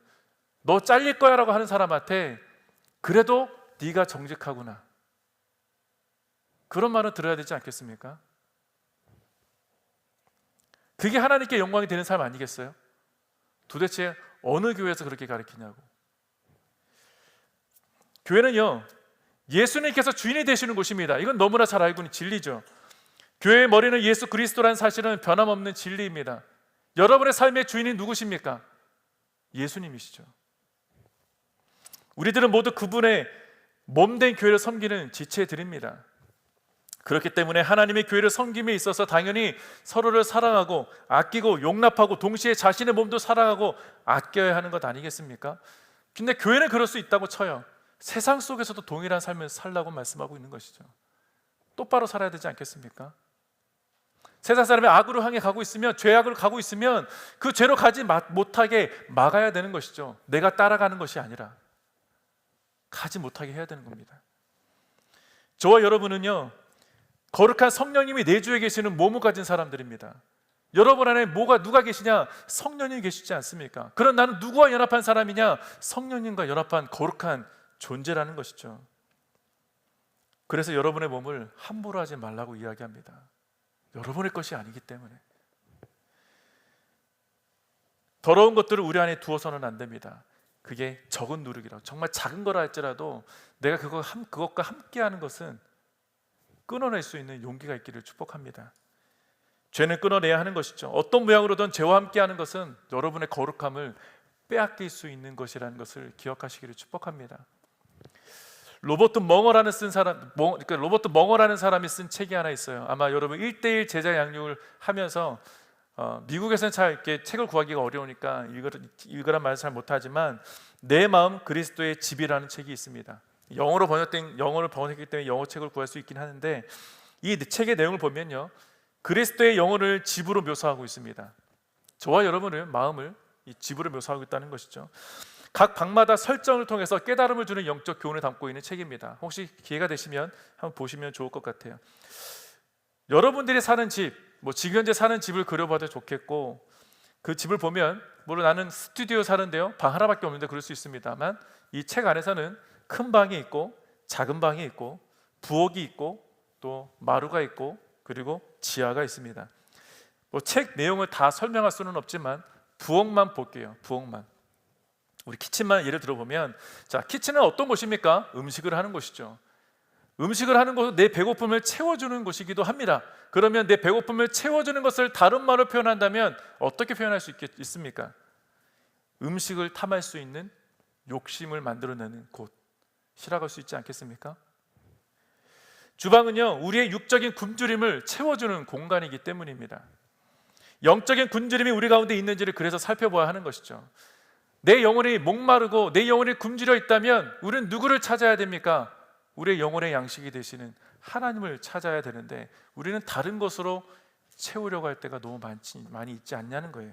[SPEAKER 1] 너 잘릴 거야 라고 하는 사람한테 그래도 네가 정직하구나, 그런 말은 들어야 되지 않겠습니까? 그게 하나님께 영광이 되는 삶 아니겠어요? 도대체 어느 교회에서 그렇게 가르치냐고. 교회는요, 예수님께서 주인이 되시는 곳입니다. 이건 너무나 잘 알고 있는 진리죠. 교회의 머리는 예수 그리스도라는 사실은 변함없는 진리입니다. 여러분의 삶의 주인이 누구십니까? 예수님이시죠. 우리들은 모두 그분의 몸된 교회를 섬기는 지체들입니다. 그렇기 때문에 하나님의 교회를 섬김에 있어서 당연히 서로를 사랑하고 아끼고 용납하고 동시에 자신의 몸도 사랑하고 아껴야 하는 것 아니겠습니까? 근데 교회는 그럴 수 있다고 쳐요. 세상 속에서도 동일한 삶을 살라고 말씀하고 있는 것이죠. 똑바로 살아야 되지 않겠습니까? 세상 사람이 악으로 향해 가고 있으면, 죄악으로 가고 있으면 그 죄로 가지 못하게 막아야 되는 것이죠. 내가 따라가는 것이 아니라 가지 못하게 해야 되는 겁니다. 저와 여러분은요, 거룩한 성령님이 내주에 계시는 몸을 가진 사람들입니다. 여러분 안에 누가 계시냐? 성령님이 계시지 않습니까? 그럼 나는 누구와 연합한 사람이냐? 성령님과 연합한 거룩한 존재라는 것이죠. 그래서 여러분의 몸을 함부로 하지 말라고 이야기합니다. 여러분의 것이 아니기 때문에. 더러운 것들을 우리 안에 두어서는 안 됩니다. 그게 적은 누룩이라고, 정말 작은 거라 할지라도 내가 그것과 함께하는 것은 끊어낼 수 있는 용기가 있기를 축복합니다. 죄는 끊어내야 하는 것이죠. 어떤 모양으로든 죄와 함께하는 것은 여러분의 거룩함을 빼앗길 수 있는 것이라는 것을 기억하시기를 축복합니다. 로버트 멍어라는 사람이 쓴 책이 하나 있어요. 아마 여러분 1:1 제자 양육을 하면서 미국에서는 잘 이렇게 책을 구하기가 어려우니까 읽으란 말을 잘 못하지만 내 마음 그리스도의 집이라는 책이 있습니다. 영어로 번역했기 때문에 영어 책을 구할 수 있긴 하는데, 이 책의 내용을 보면요, 그리스도의 영혼을 집으로 묘사하고 있습니다. 저와 여러분의 마음을 이 집으로 묘사하고 있다는 것이죠. 각 방마다 설정을 통해서 깨달음을 주는 영적 교훈을 담고 있는 책입니다. 혹시 기회가 되시면 한번 보시면 좋을 것 같아요. 여러분들이 사는 집, 지금 현재 사는 집을 그려봐도 좋겠고, 그 집을 보면 물론 나는 스튜디오 사는데요, 방 하나밖에 없는데 그럴 수 있습니다만, 이 책 안에서는 큰 방이 있고 작은 방이 있고 부엌이 있고 또 마루가 있고 그리고 지하가 있습니다. 책 내용을 다 설명할 수는 없지만 부엌만 볼게요. 부엌만. 우리 키친만 예를 들어보면, 자, 키친은 어떤 곳입니까? 음식을 하는 곳이죠. 음식을 하는 곳은 내 배고픔을 채워주는 곳이기도 합니다. 그러면 내 배고픔을 채워주는 것을 다른 말로 표현한다면 어떻게 표현할 수 있습니까? 음식을 탐할 수 있는 욕심을 만들어내는 곳이라고 할 수 있지 않겠습니까? 주방은요, 우리의 육적인 굶주림을 채워주는 공간이기 때문입니다. 영적인 굶주림이 우리 가운데 있는지를 그래서 살펴봐야 하는 것이죠. 내 영혼이 목마르고 내 영혼이 굶주려 있다면 우리는 누구를 찾아야 됩니까? 우리의 영혼의 양식이 되시는 하나님을 찾아야 되는데, 우리는 다른 것으로 채우려고 할 때가 너무 많이 있지 않냐는 거예요.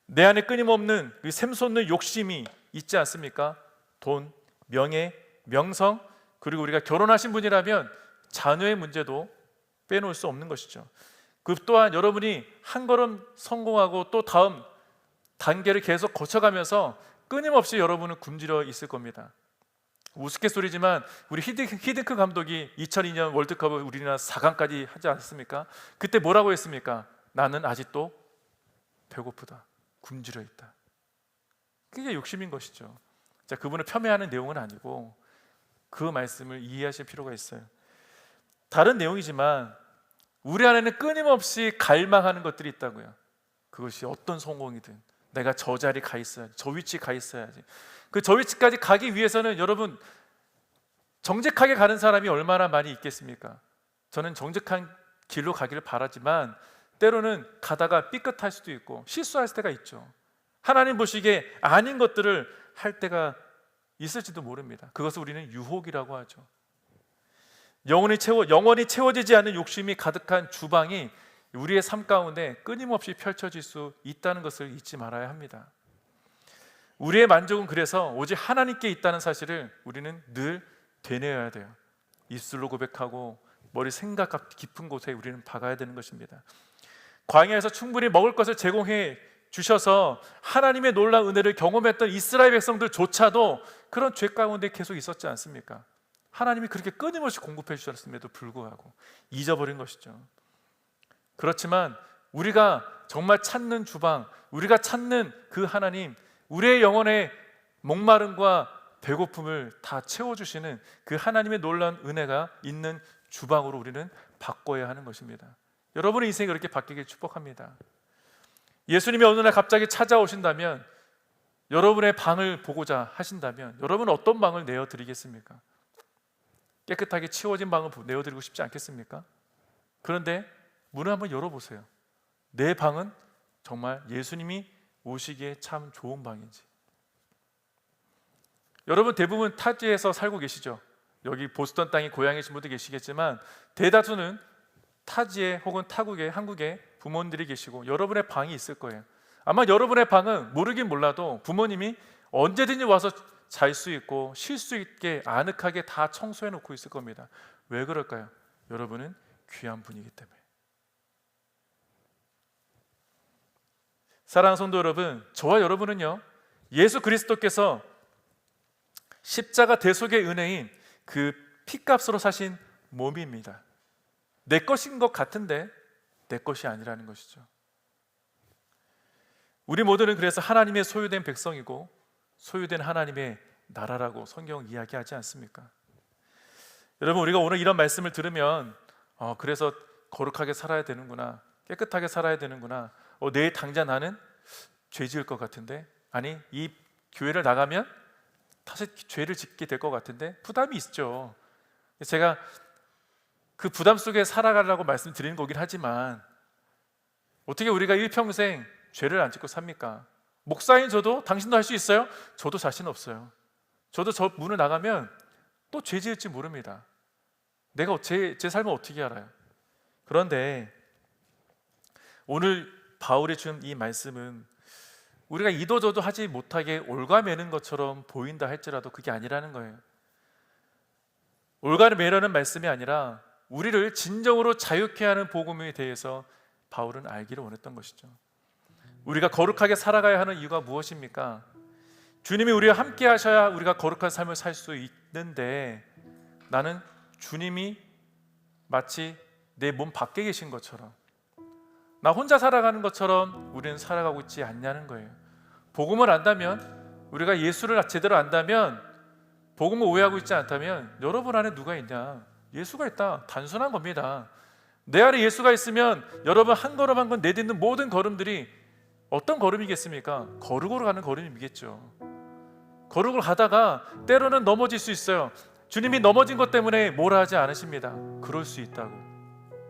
[SPEAKER 1] 내 안에 끊임없는 그 샘솟는 욕심이 있지 않습니까? 돈, 명예, 명성, 그리고 우리가 결혼하신 분이라면 자녀의 문제도 빼놓을 수 없는 것이죠. 그 또한 여러분이 한 걸음 성공하고 또 다음 단계를 계속 거쳐가면서 끊임없이 여러분은 굶주려 있을 겁니다. 우스갯소리지만 우리 히딩크 감독이 2002년 월드컵을 우리나라 4강까지 하지 않았습니까? 그때 뭐라고 했습니까? 나는 아직도 배고프다, 굶주려 있다. 그게 욕심인 것이죠. 자, 그분을 폄훼하는 내용은 아니고 그 말씀을 이해하실 필요가 있어요. 다른 내용이지만 우리 안에는 끊임없이 갈망하는 것들이 있다고요. 그것이 어떤 성공이든 내가 저 자리 가 있어야지, 저 위치 가 있어야지. 저 위치까지 가기 위해서는 여러분, 정직하게 가는 사람이 얼마나 많이 있겠습니까? 저는 정직한 길로 가기를 바라지만 때로는 가다가 삐끗할 수도 있고 실수할 때가 있죠. 하나님 보시기에 아닌 것들을 할 때가 있을지도 모릅니다. 그것을 우리는 유혹이라고 하죠. 영원히 채워지지 않는 욕심이 가득한 주방이 우리의 삶 가운데 끊임없이 펼쳐질 수 있다는 것을 잊지 말아야 합니다. 우리의 만족은 그래서 오직 하나님께 있다는 사실을 우리는 늘 되뇌어야 돼요. 입술로 고백하고 머리 생각 깊은 곳에 우리는 박아야 되는 것입니다. 광야에서 충분히 먹을 것을 제공해 주셔서 하나님의 놀라운 은혜를 경험했던 이스라엘 백성들조차도 그런 죄 가운데 계속 있었지 않습니까? 하나님이 그렇게 끊임없이 공급해 주셨음에도 불구하고 잊어버린 것이죠. 그렇지만 우리가 정말 찾는 주방, 우리가 찾는 그 하나님, 우리의 영혼의 목마름과 배고픔을 다 채워주시는 그 하나님의 놀라운 은혜가 있는 주방으로 우리는 바꿔야 하는 것입니다. 여러분의 인생이 그렇게 바뀌길 축복합니다. 예수님이 어느 날 갑자기 찾아오신다면, 여러분의 방을 보고자 하신다면 여러분은 어떤 방을 내어드리겠습니까? 깨끗하게 치워진 방을 내어드리고 싶지 않겠습니까? 그런데 문을 한번 열어보세요. 내 방은 정말 예수님이 오시기에 참 좋은 방인지. 여러분 대부분 타지에서 살고 계시죠? 여기 보스턴 땅이 고향이신 분도 계시겠지만 대다수는 타지에 혹은 타국에, 한국에 부모님들이 계시고 여러분의 방이 있을 거예요. 아마 여러분의 방은 모르긴 몰라도 부모님이 언제든지 와서 잘 수 있고 쉴 수 있게 아늑하게 다 청소해 놓고 있을 겁니다. 왜 그럴까요? 여러분은 귀한 분이기 때문에. 사랑하는 성도 여러분, 저와 여러분은요, 예수 그리스도께서 십자가 대속의 은혜인 그 피값으로 사신 몸입니다. 내 것인 것 같은데 내 것이 아니라는 것이죠. 우리 모두는 그래서 하나님의 소유된 백성이고 소유된 하나님의 나라라고 성경은 이야기하지 않습니까? 여러분, 우리가 오늘 이런 말씀을 들으면 그래서 거룩하게 살아야 되는구나, 깨끗하게 살아야 되는구나, 내일 당장 나는 죄 지을 것 같은데, 아니 이 교회를 나가면 다시 죄를 짓게 될 것 같은데 부담이 있죠. 제가 그 부담 속에 살아가려고 말씀드리는 거긴 하지만 어떻게 우리가 일평생 죄를 안 짓고 삽니까? 목사인 저도 당신도 할 수 있어요? 저도 자신 없어요. 저도 저 문을 나가면 또 죄 지을지 모릅니다. 내가 제 삶을 어떻게 알아요? 그런데 오늘 바울이 준 이 말씀은 우리가 이도저도 하지 못하게 올가매는 것처럼 보인다 할지라도 그게 아니라는 거예요. 올가매려는 말씀이 아니라 우리를 진정으로 자유케 하는 복음에 대해서 바울은 알기를 원했던 것이죠. 우리가 거룩하게 살아가야 하는 이유가 무엇입니까? 주님이 우리와 함께 하셔야 우리가 거룩한 삶을 살 수 있는데, 나는 주님이 마치 내 몸 밖에 계신 것처럼, 나 혼자 살아가는 것처럼 우리는 살아가고 있지 않냐는 거예요. 복음을 안다면, 우리가 예수를 제대로 안다면, 복음을 오해하고 있지 않다면 여러분 안에 누가 있냐? 예수가 있다. 단순한 겁니다. 내 안에 예수가 있으면 여러분 한 걸음 한 건 내딛는 모든 걸음들이 어떤 걸음이겠습니까? 거룩으로 가는 걸음이겠죠. 거룩을 가다가 때로는 넘어질 수 있어요. 주님이 넘어진 것 때문에 뭐라 하지 않으십니다. 그럴 수 있다고.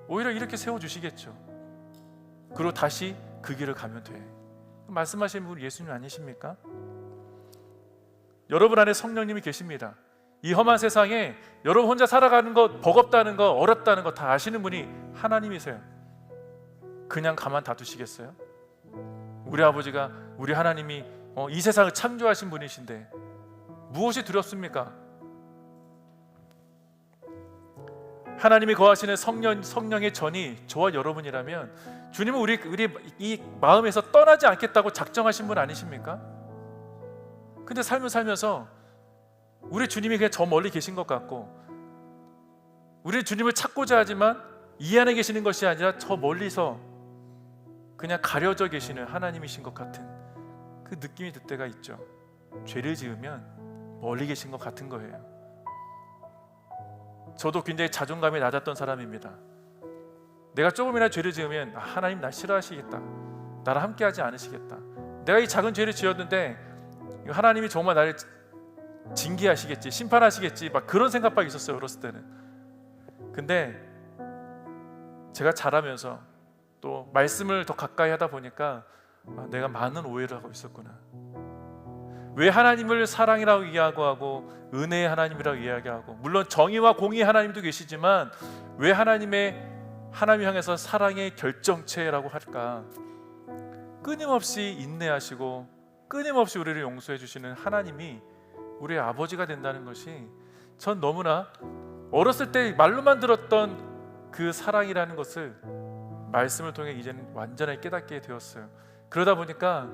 [SPEAKER 1] 오히려 이렇게 세워주시겠죠. 그리고 다시 그 길을 가면 돼. 말씀하신 분 예수님 아니십니까? 여러분 안에 성령님이 계십니다. 이 험한 세상에 여러분 혼자 살아가는 것, 버겁다는 거, 어렵다는 거 다 아시는 분이 하나님이세요. 그냥 가만 놔두시겠어요? 우리 아버지가, 우리 하나님이 이 세상을 창조하신 분이신데 무엇이 두렵습니까? 하나님이 거하시는 성령의 전이 저와 여러분이라면 주님은 우리 이 마음에서 떠나지 않겠다고 작정하신 분 아니십니까? 근데 삶을 살면서 우리 주님이 그냥 저 멀리 계신 것 같고, 우리 주님을 찾고자 하지만 이 안에 계시는 것이 아니라 저 멀리서 그냥 가려져 계시는 하나님이신 것 같은 그 느낌이 들 때가 있죠. 죄를 지으면 멀리 계신 것 같은 거예요. 저도 굉장히 자존감이 낮았던 사람입니다. 내가 조금이나 죄를 지으면 하나님 나 싫어하시겠다, 나랑 함께하지 않으시겠다, 내가 이 작은 죄를 지었는데 하나님이 정말 나를 징계하시겠지, 심판하시겠지, 막 그런 생각밖에 있었어요, 어렸을 때는. 근데 제가 자라면서 또 말씀을 더 가까이 하다 보니까 내가 많은 오해를 하고 있었구나. 왜 하나님을 사랑이라고 이야기하고 은혜의 하나님이라고 이야기하고, 물론 정의와 공의 하나님도 계시지만 왜 하나님 향해서 사랑의 결정체라고 할까? 끊임없이 인내하시고 끊임없이 우리를 용서해 주시는 하나님이 우리의 아버지가 된다는 것이 전 너무나 어렸을 때 말로만 들었던 그 사랑이라는 것을 말씀을 통해 이제는 완전히 깨닫게 되었어요. 그러다 보니까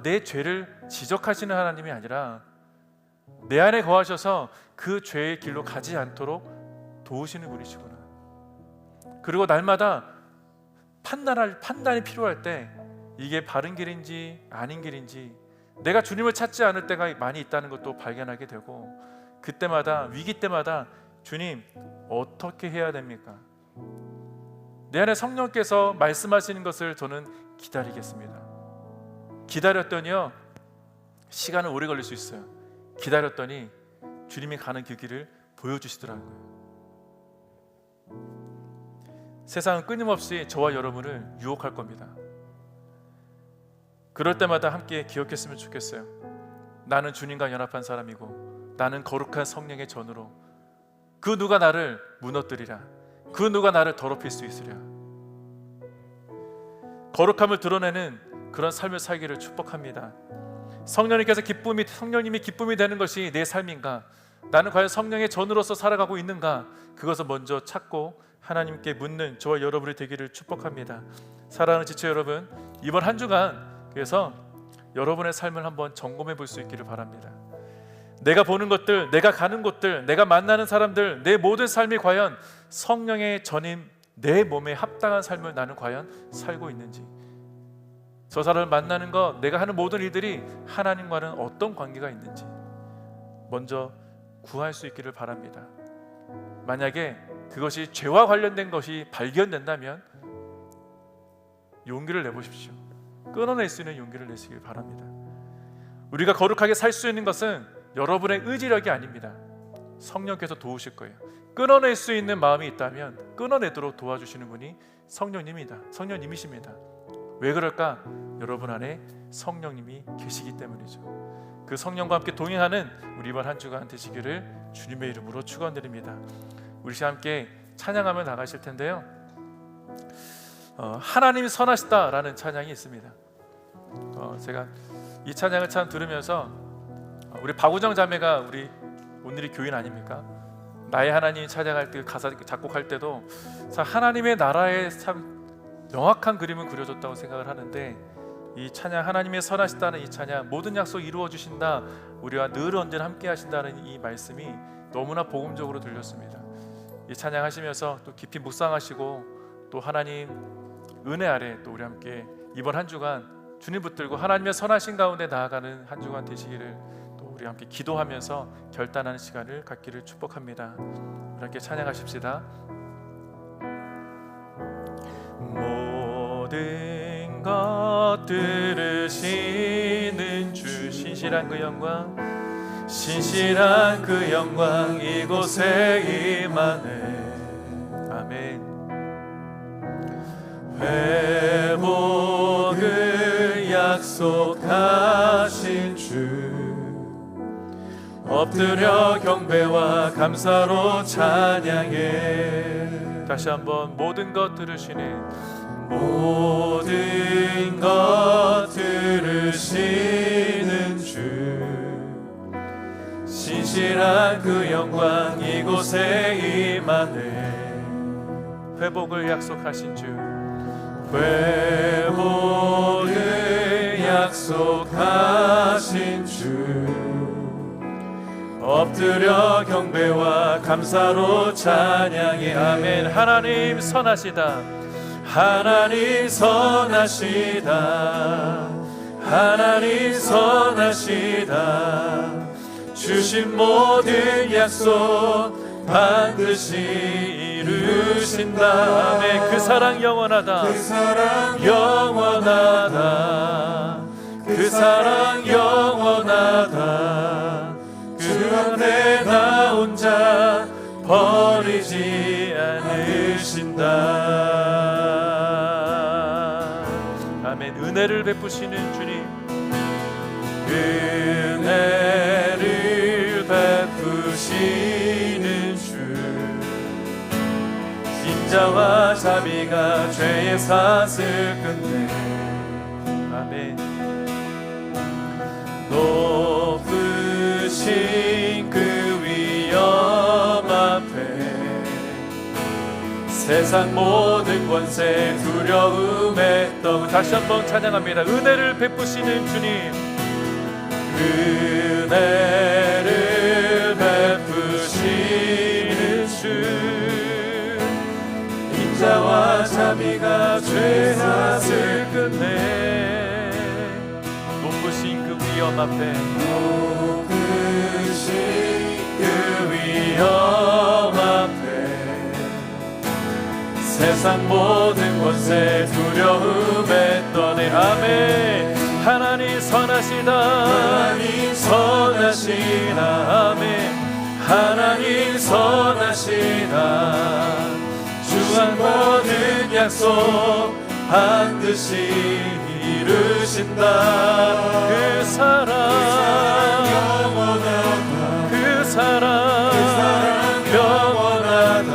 [SPEAKER 1] 내 죄를 지적하시는 하나님이 아니라 내 안에 거하셔서 그 죄의 길로 가지 않도록 도우시는 분이시구나. 그리고 날마다 판단이 필요할 때 이게 바른 길인지 아닌 길인지, 내가 주님을 찾지 않을 때가 많이 있다는 것도 발견하게 되고, 그때마다, 위기 때마다 주님 어떻게 해야 됩니까? 내 안에 성령께서 말씀하시는 것을 저는 기다리겠습니다. 기다렸더니요, 시간은 오래 걸릴 수 있어요. 기다렸더니 주님이 가는 그 길을 보여주시더라고요. 세상은 끊임없이 저와 여러분을 유혹할 겁니다. 그럴 때마다 함께 기억했으면 좋겠어요. 나는 주님과 연합한 사람이고, 나는 거룩한 성령의 전으로 그 누가 나를 무너뜨리랴, 그 누가 나를 더럽힐 수 있으랴. 거룩함을 드러내는 그런 삶을 살기를 축복합니다. 성령님이 기쁨이 되는 것이 내 삶인가? 나는 과연 성령의 전으로서 살아가고 있는가? 그것을 먼저 찾고 하나님께 묻는 저와 여러분이 되기를 축복합니다. 사랑하는 지체 여러분, 이번 한 주간 그래서 여러분의 삶을 한번 점검해 볼 수 있기를 바랍니다. 내가 보는 것들, 내가 가는 곳들, 내가 만나는 사람들, 내 모든 삶이 과연 성령의 전인 내 몸에 합당한 삶을 나는 과연 살고 있는지, 저 사람을 만나는 것, 내가 하는 모든 일들이 하나님과는 어떤 관계가 있는지 먼저 구할 수 있기를 바랍니다. 만약에 그것이 죄와 관련된 것이 발견된다면 용기를 내보십시오. 끊어낼 수 있는 용기를 내시길 바랍니다. 우리가 거룩하게 살 수 있는 것은 여러분의 의지력이 아닙니다. 성령께서 도우실 거예요. 끊어낼 수 있는 마음이 있다면 끊어내도록 도와주시는 분이 성령님이십니다. 왜 그럴까? 여러분 안에 성령님이 계시기 때문이죠. 그 성령과 함께 동행하는 우리 이번 한 주간 되시기를 주님의 이름으로 축원드립니다. 우리 함께 찬양하며 나가실 텐데요. 하나님이 선하시다라는 찬양이 있습니다. 제가 이 찬양을 참 들으면서 우리 박우정 자매가 오늘이 교인 아닙니까? 나의 하나님 찬양할 때 가사 작곡할 때도 참 하나님의 나라에 참 명확한 그림은 그려졌다고 생각을 하는데, 이 찬양 하나님의 선하시다는 이 찬양, 모든 약속 이루어 주신다, 우리와 늘 언제나 함께 하신다는 이 말씀이 너무나 복음적으로 들렸습니다. 이 찬양 하시면서 또 깊이 묵상하시고 또 하나님 은혜 아래 또 우리 함께 이번 한 주간 주님 붙들고 하나님의 선하신 가운데 나아가는 한 주간 되시기를 또 우리 함께 기도하면서 결단하는 시간을 갖기를 축복합니다. 우리 함께 찬양하십시다. 모든 것 들으시는 주, 신실한 그 영광, 신실한 그 영광 이곳에 임하네. 아멘. 회복을 약속하신 주, 엎드려 경배와 감사로 찬양해. 다시 한번 모든 것 들으시는, 모든 것 들으시는 주, 신실한 그 영광 이곳에 임하네. 회복을 약속하신 주, 회복을 약속하신 주, 엎드려 경배와 감사로 찬양해. 아멘. 하나님 선하시다, 하나님 선하시다, 하나님 선하시다. 주신 모든 약속 반드시 이루신다. 아멘. 그 사랑 영원하다, 그 사랑 영원하다, 그 사랑 영원하다. 그 앞에 나 혼자 버리지 않으신다. 아멘. 은혜를 베푸시는 주님, 은혜를 베푸시는 주, 인자와 자비가 죄의 삭을 끝내. 아멘. 높으신 그 위엄 앞에 세상 모든 권세 두려움에 떨고. 다시 한번 찬양합니다. 은혜를 베푸시는 주님, 은혜를 베푸시는 주, 인자와 자비가 죄 삭을 끝내. 높으신 그 위엄 앞에, 높으신 그 위엄 앞에 세상 모든 권세 두려움에 떠내. 아멘. 하나님 선하시다, 하나님 선하시다. 아멘. 하나님 선하시다. 주한 모든 약속 반드시 이루신다. 그 사랑 영원하다, 그 사랑 영원하다.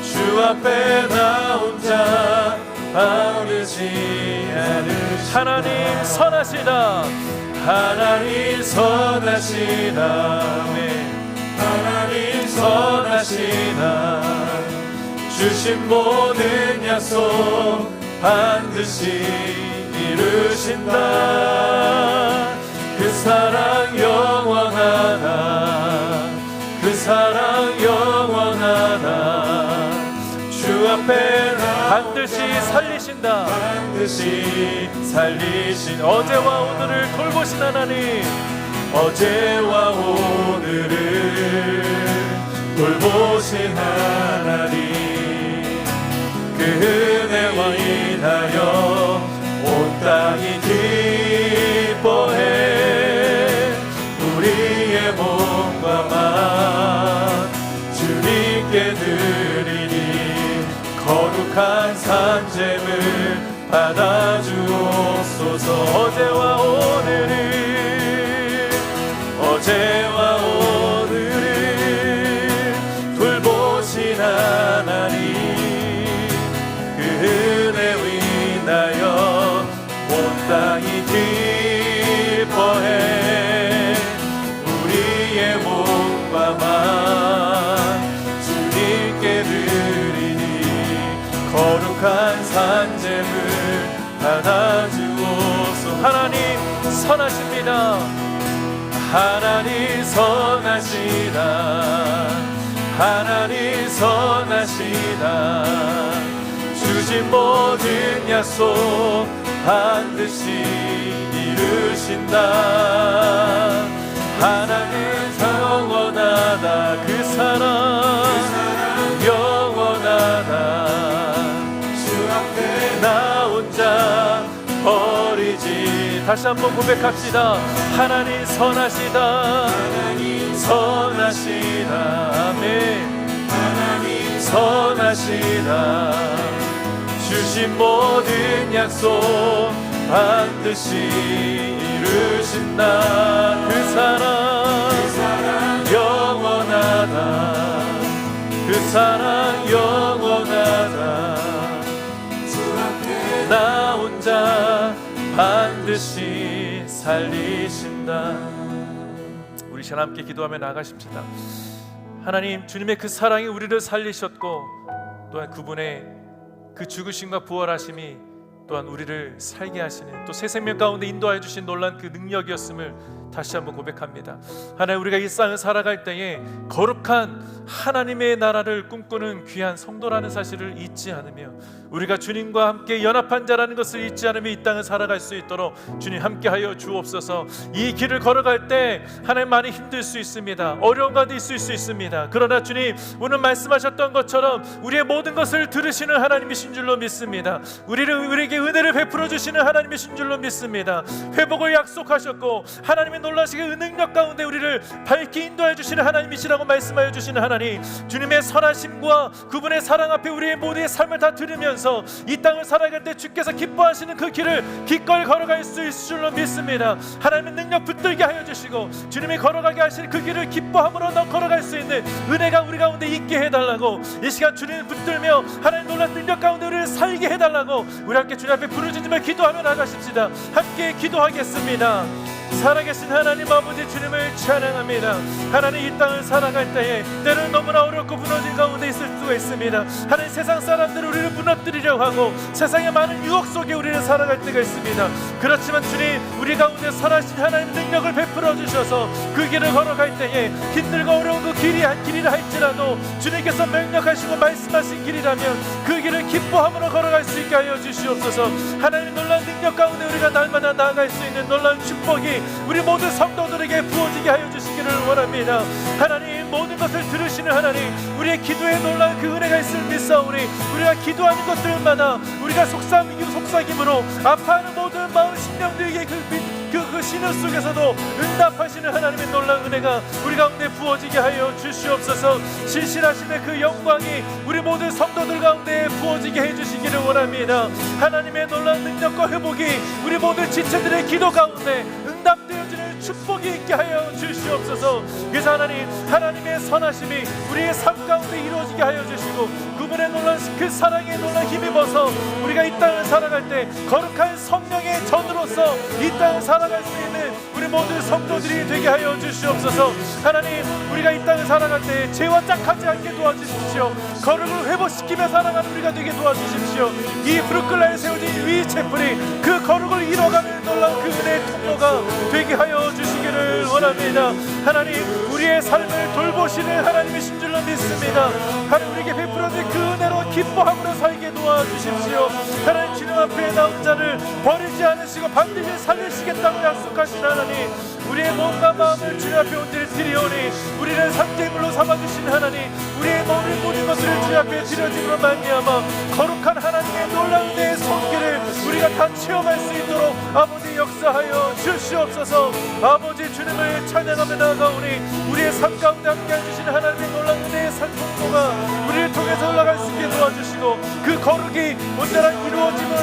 [SPEAKER 1] 주 앞에 나 혼자 바르지 않으신다. 하나님 선하시다, 하나님 선하시나, 하나님 선하시나, 주신 모든 약속 반드시 이루신다. 그 사랑 영원하다, 그 사랑 영원하다. 주 앞에 반드시 살리신다, 반드시 살리신, 어제와 오늘을 돌보신 하나님, 어제와 오늘을 돌보신 하나님, 그 은혜와 인하여 온 땅이 기뻐해. 우리의 몸과 맘 주님께 드리니 거룩한 산재물 받아주옵소서. 어제와 오늘을, 어제와 오늘을 돌보신 하나님, 그 은혜 인하여 온 땅이 기뻐해. 우리의 몸과 맘 주님께 드리니 거룩한 산재물 받아주옵소서. 하나님 선하십니다. 하나님 선하시다, 하나님 선하시다. 주신 모든 약속 반드시 이루신다. 하나님 영원하다, 그 사랑 영원하다. 주 앞에 나 혼자 버리지. 다시 한번 고백합시다. 하나님 선하시다, 하나님 선하시다, 아멘. 하나님 선하시다. 주신 모든 약속 반드시 이루신다. 그 사랑 영원하다, 그 사랑 영원하다. 주 앞에 나 혼자 반드시 살리신다. 우리 시간 함께 기도하며 나아가십시다. 하나님, 주님의 그 사랑이 우리를 살리셨고, 또한 그분의 그 죽으심과 부활하심이 또한 우리를 살게 하시는, 또 새 생명 가운데 인도하여 주신 놀라운 그 능력이었음을 다시 한번 고백합니다. 하나님, 우리가 이 땅을 살아갈 때에 거룩한 하나님의 나라를 꿈꾸는 귀한 성도라는 사실을 잊지 않으며, 우리가 주님과 함께 연합한 자라는 것을 잊지 않으며 이 땅을 살아갈 수 있도록 주님 함께하여 주옵소서. 이 길을 걸어갈 때 하나님 많이 힘들 수 있습니다. 어려운 가운데 있을 수 있습니다. 그러나 주님, 오늘 말씀하셨던 것처럼 우리의 모든 것을 들으시는 하나님이신 줄로 믿습니다. 우리에게 은혜를 베풀어 주시는 하나님이신 줄로 믿습니다. 회복을 약속하셨고 하나님의 놀라시게 능력 가운데 우리를 밝게 인도해 주시는 하나님이시라고 말씀하여 주시는 하나님, 주님의 선하심과 그분의 사랑 앞에 우리의 모두의 삶을 다 들으면서 이 땅을 살아갈 때 주께서 기뻐하시는 그 길을 기꺼이 걸어갈 수 있을 줄로 믿습니다. 하나님의 능력 붙들게 하여 주시고 주님이 걸어가게 하시는 그 길을 기뻐함으로 걸어갈 수 있는 은혜가 우리 가운데 있게 해달라고, 이 시간 주님을 붙들며 하나님 놀라운 능력 가운데 우리를 살게 해달라고 우리 함께 주님 앞에 부르짖으며 기도하며 나가십시다. 함께 기도하겠습니다. 살아계신 하나님 아버지, 주님을 찬양합니다. 하나님, 이 땅을 살아갈 때에 때로는 너무나 어렵고 무너진 가운데 있을 수가 있습니다. 하나님, 세상 사람들은 우리를 무너뜨리려고 하고 세상의 많은 유혹 속에 우리를 살아갈 때가 있습니다. 그렇지만 주님, 우리 가운데 선하신 하나님의 능력을 베풀어 주셔서 그 길을 걸어갈 때에 힘들고 어려운 그 길이 한 길이라 할지라도 주님께서 명령하시고 말씀하신 길이라면 그 길을 기뻐함으로 걸어갈 수 있게 하여 주시옵소서. 하나님, 놀라운 능력 가운데 우리가 날마다 나아갈 수 있는 놀라운 축복이 우리 모든 성도들에게 부어지게 하여 주시기를 원합니다. 하나님, 모든 것을 들으시는 하나님, 우리의 기도에 놀라운 그 은혜가 있을 믿사오니 우리가 기도하는 것들마다 우리가 속삭임으로 아파하는 모든 마음 심령들에게 그 신을 속에서도 응답하시는 하나님의 놀라운 은혜가 우리 가운데 부어지게 하여 주시옵소서. 신실하심의 그 영광이 우리 모든 성도들 가운데 부어지게 해주시기를 원합니다. 하나님의 놀라운 능력과 회복이 우리 모든 지체들의 기도 가운데 응답되어지는 축복이 있게 하여 주시옵소서. 그래서 하나님의 선하심이 우리의 삶 가운데 이루어지게 하여 주시고 그분의 놀라운 그 사랑의 놀라운 힘입어서 우리가 이 땅을 살아갈 때 거룩한 성령의 전으로서 이 땅을 살아갈 수 있는 우리 모든 성도들이 되게 하여 주시옵소서. 하나님, 우리가 이 땅을 살아갈 때 죄와 짝하지 않게 도와주십시오. 거룩을 회복시키며 살아가는 우리가 되게 도와주십시오. 이 브루클라에 세워진 위 채플이 그 거룩을 이뤄가는 놀라운 그 은혜의 통로가 되게 하여 주시기를 원합니다. 하나님, 우리의 삶을 돌보시는 하나님이신 줄로 믿습니다. 하나님, 우리에게 베풀어진 그 은혜로 기뻐함으로 살게 도와주십시오. 하나님, 주님 앞에 나온 자를 버리지 않으시고 반드시 살리시겠다고 약속하신 하나님, 우리의 몸과 마음을 주님 앞에 온전히 드리오니 우리를 삼재물로 삼아주신 하나님, 우리의 모든 것을 주님 앞에 드려짐으로 말미암아 거룩한 하나님의 놀라운 내 손길을 우리가 다 체험할 수 있도록 아버지 역사하여 주시옵소서. 아버지, 주님을 찬양하며 나아가오니 우리의 삶 가운데 함께 해주신 하나님의 놀라운 은혜의 산통로가 우리를 통해서 올라갈 수 있게 도와주시고 그 거룩이 온전한 이루어지며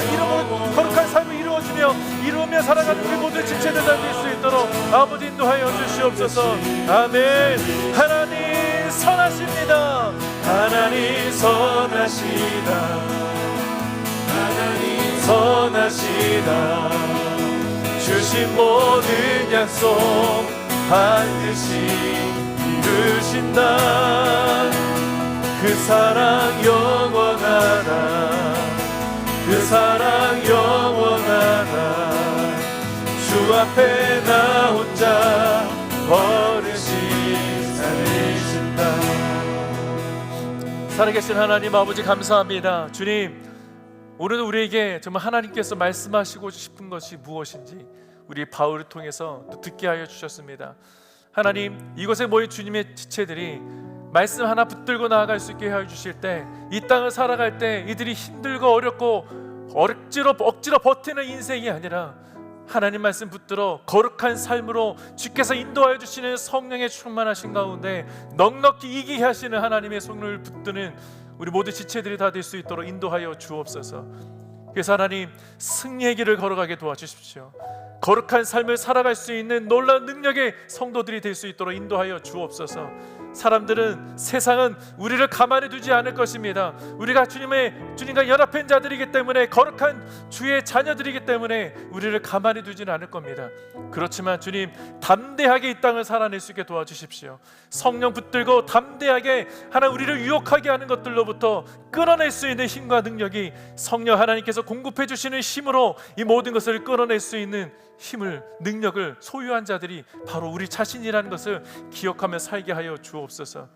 [SPEAKER 1] 거룩한 삶을 이루며 살아가는 우리 모든 지체들 다 될 수 있도록 아버지 인도하여 주시옵소서. 아멘. 하나님 선하십니다. 하나님 선하시다. 하나님 선하시다. 주신 모든 약속 반드시 이루신다. 그 사랑 영원하다. 그 사랑 영원하다. 주 앞에 나 혼자 버릇이 살리신다. 살아계신 하나님 아버지, 감사합니다. 주님, 오늘 우리에게 정말 하나님께서 말씀하시고 싶은 것이 무엇인지 우리 바울을 통해서 또 듣게 하여 주셨습니다. 하나님, 이곳에 모인 주님의 지체들이 말씀 하나 붙들고 나아갈 수 있게 하여 주실 때, 이 땅을 살아갈 때 이들이 힘들고 어렵고 억지로 버티는 인생이 아니라 하나님 말씀 붙들어 거룩한 삶으로 주께서 인도하여 주시는 성령의 충만하신 가운데 넉넉히 이기게 하시는 하나님의 손을 붙드는 우리 모두 지체들이 다 될 수 있도록 인도하여 주옵소서. 그래서 하나님, 승리의 길을 걸어가게 도와주십시오. 거룩한 삶을 살아갈 수 있는 놀라운 능력의 성도들이 될 수 있도록 인도하여 주옵소서. 세상은 우리를 가만히 두지 않을 것입니다. 우리가 주님과 연합한 자들이기 때문에, 거룩한 주의 자녀들이기 때문에 우리를 가만히 두지는 않을 겁니다. 그렇지만 주님, 담대하게 이 땅을 살아낼 수 있게 도와주십시오. 성령 붙들고 담대하게 하나님 우리를 유혹하게 하는 것들로부터 끊어낼 수 있는 힘과 능력이 성령 하나님께서 공급해 주시는 힘으로 이 모든 것을 끊어낼 수 있는 힘을, 능력을 소유한 자들이 바로 우리 자신이라는 것을 기억하며 살게 하여 주옵소서.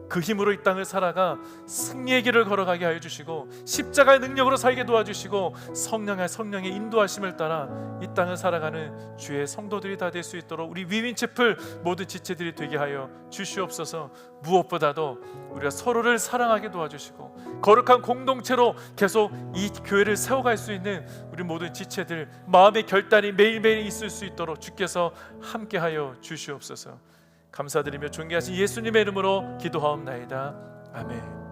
[SPEAKER 1] 그 힘으로 이 땅을 살아가 승리의 길을 걸어가게 하여 주시고, 십자가의 능력으로 살게 도와주시고, 성령의 인도하심을 따라 이 땅을 살아가는 주의 성도들이 다 될 수 있도록 우리 위민체플 모든 지체들이 되게 하여 주시옵소서. 무엇보다도 우리가 서로를 사랑하게 도와주시고 거룩한 공동체로 계속 이 교회를 세워갈 수 있는 우리 모든 지체들 마음의 결단이 매일매일 있을 수 있도록 주께서 함께하여 주시옵소서. 감사드리며 존귀하신 예수님의 이름으로 기도하옵나이다. 아멘.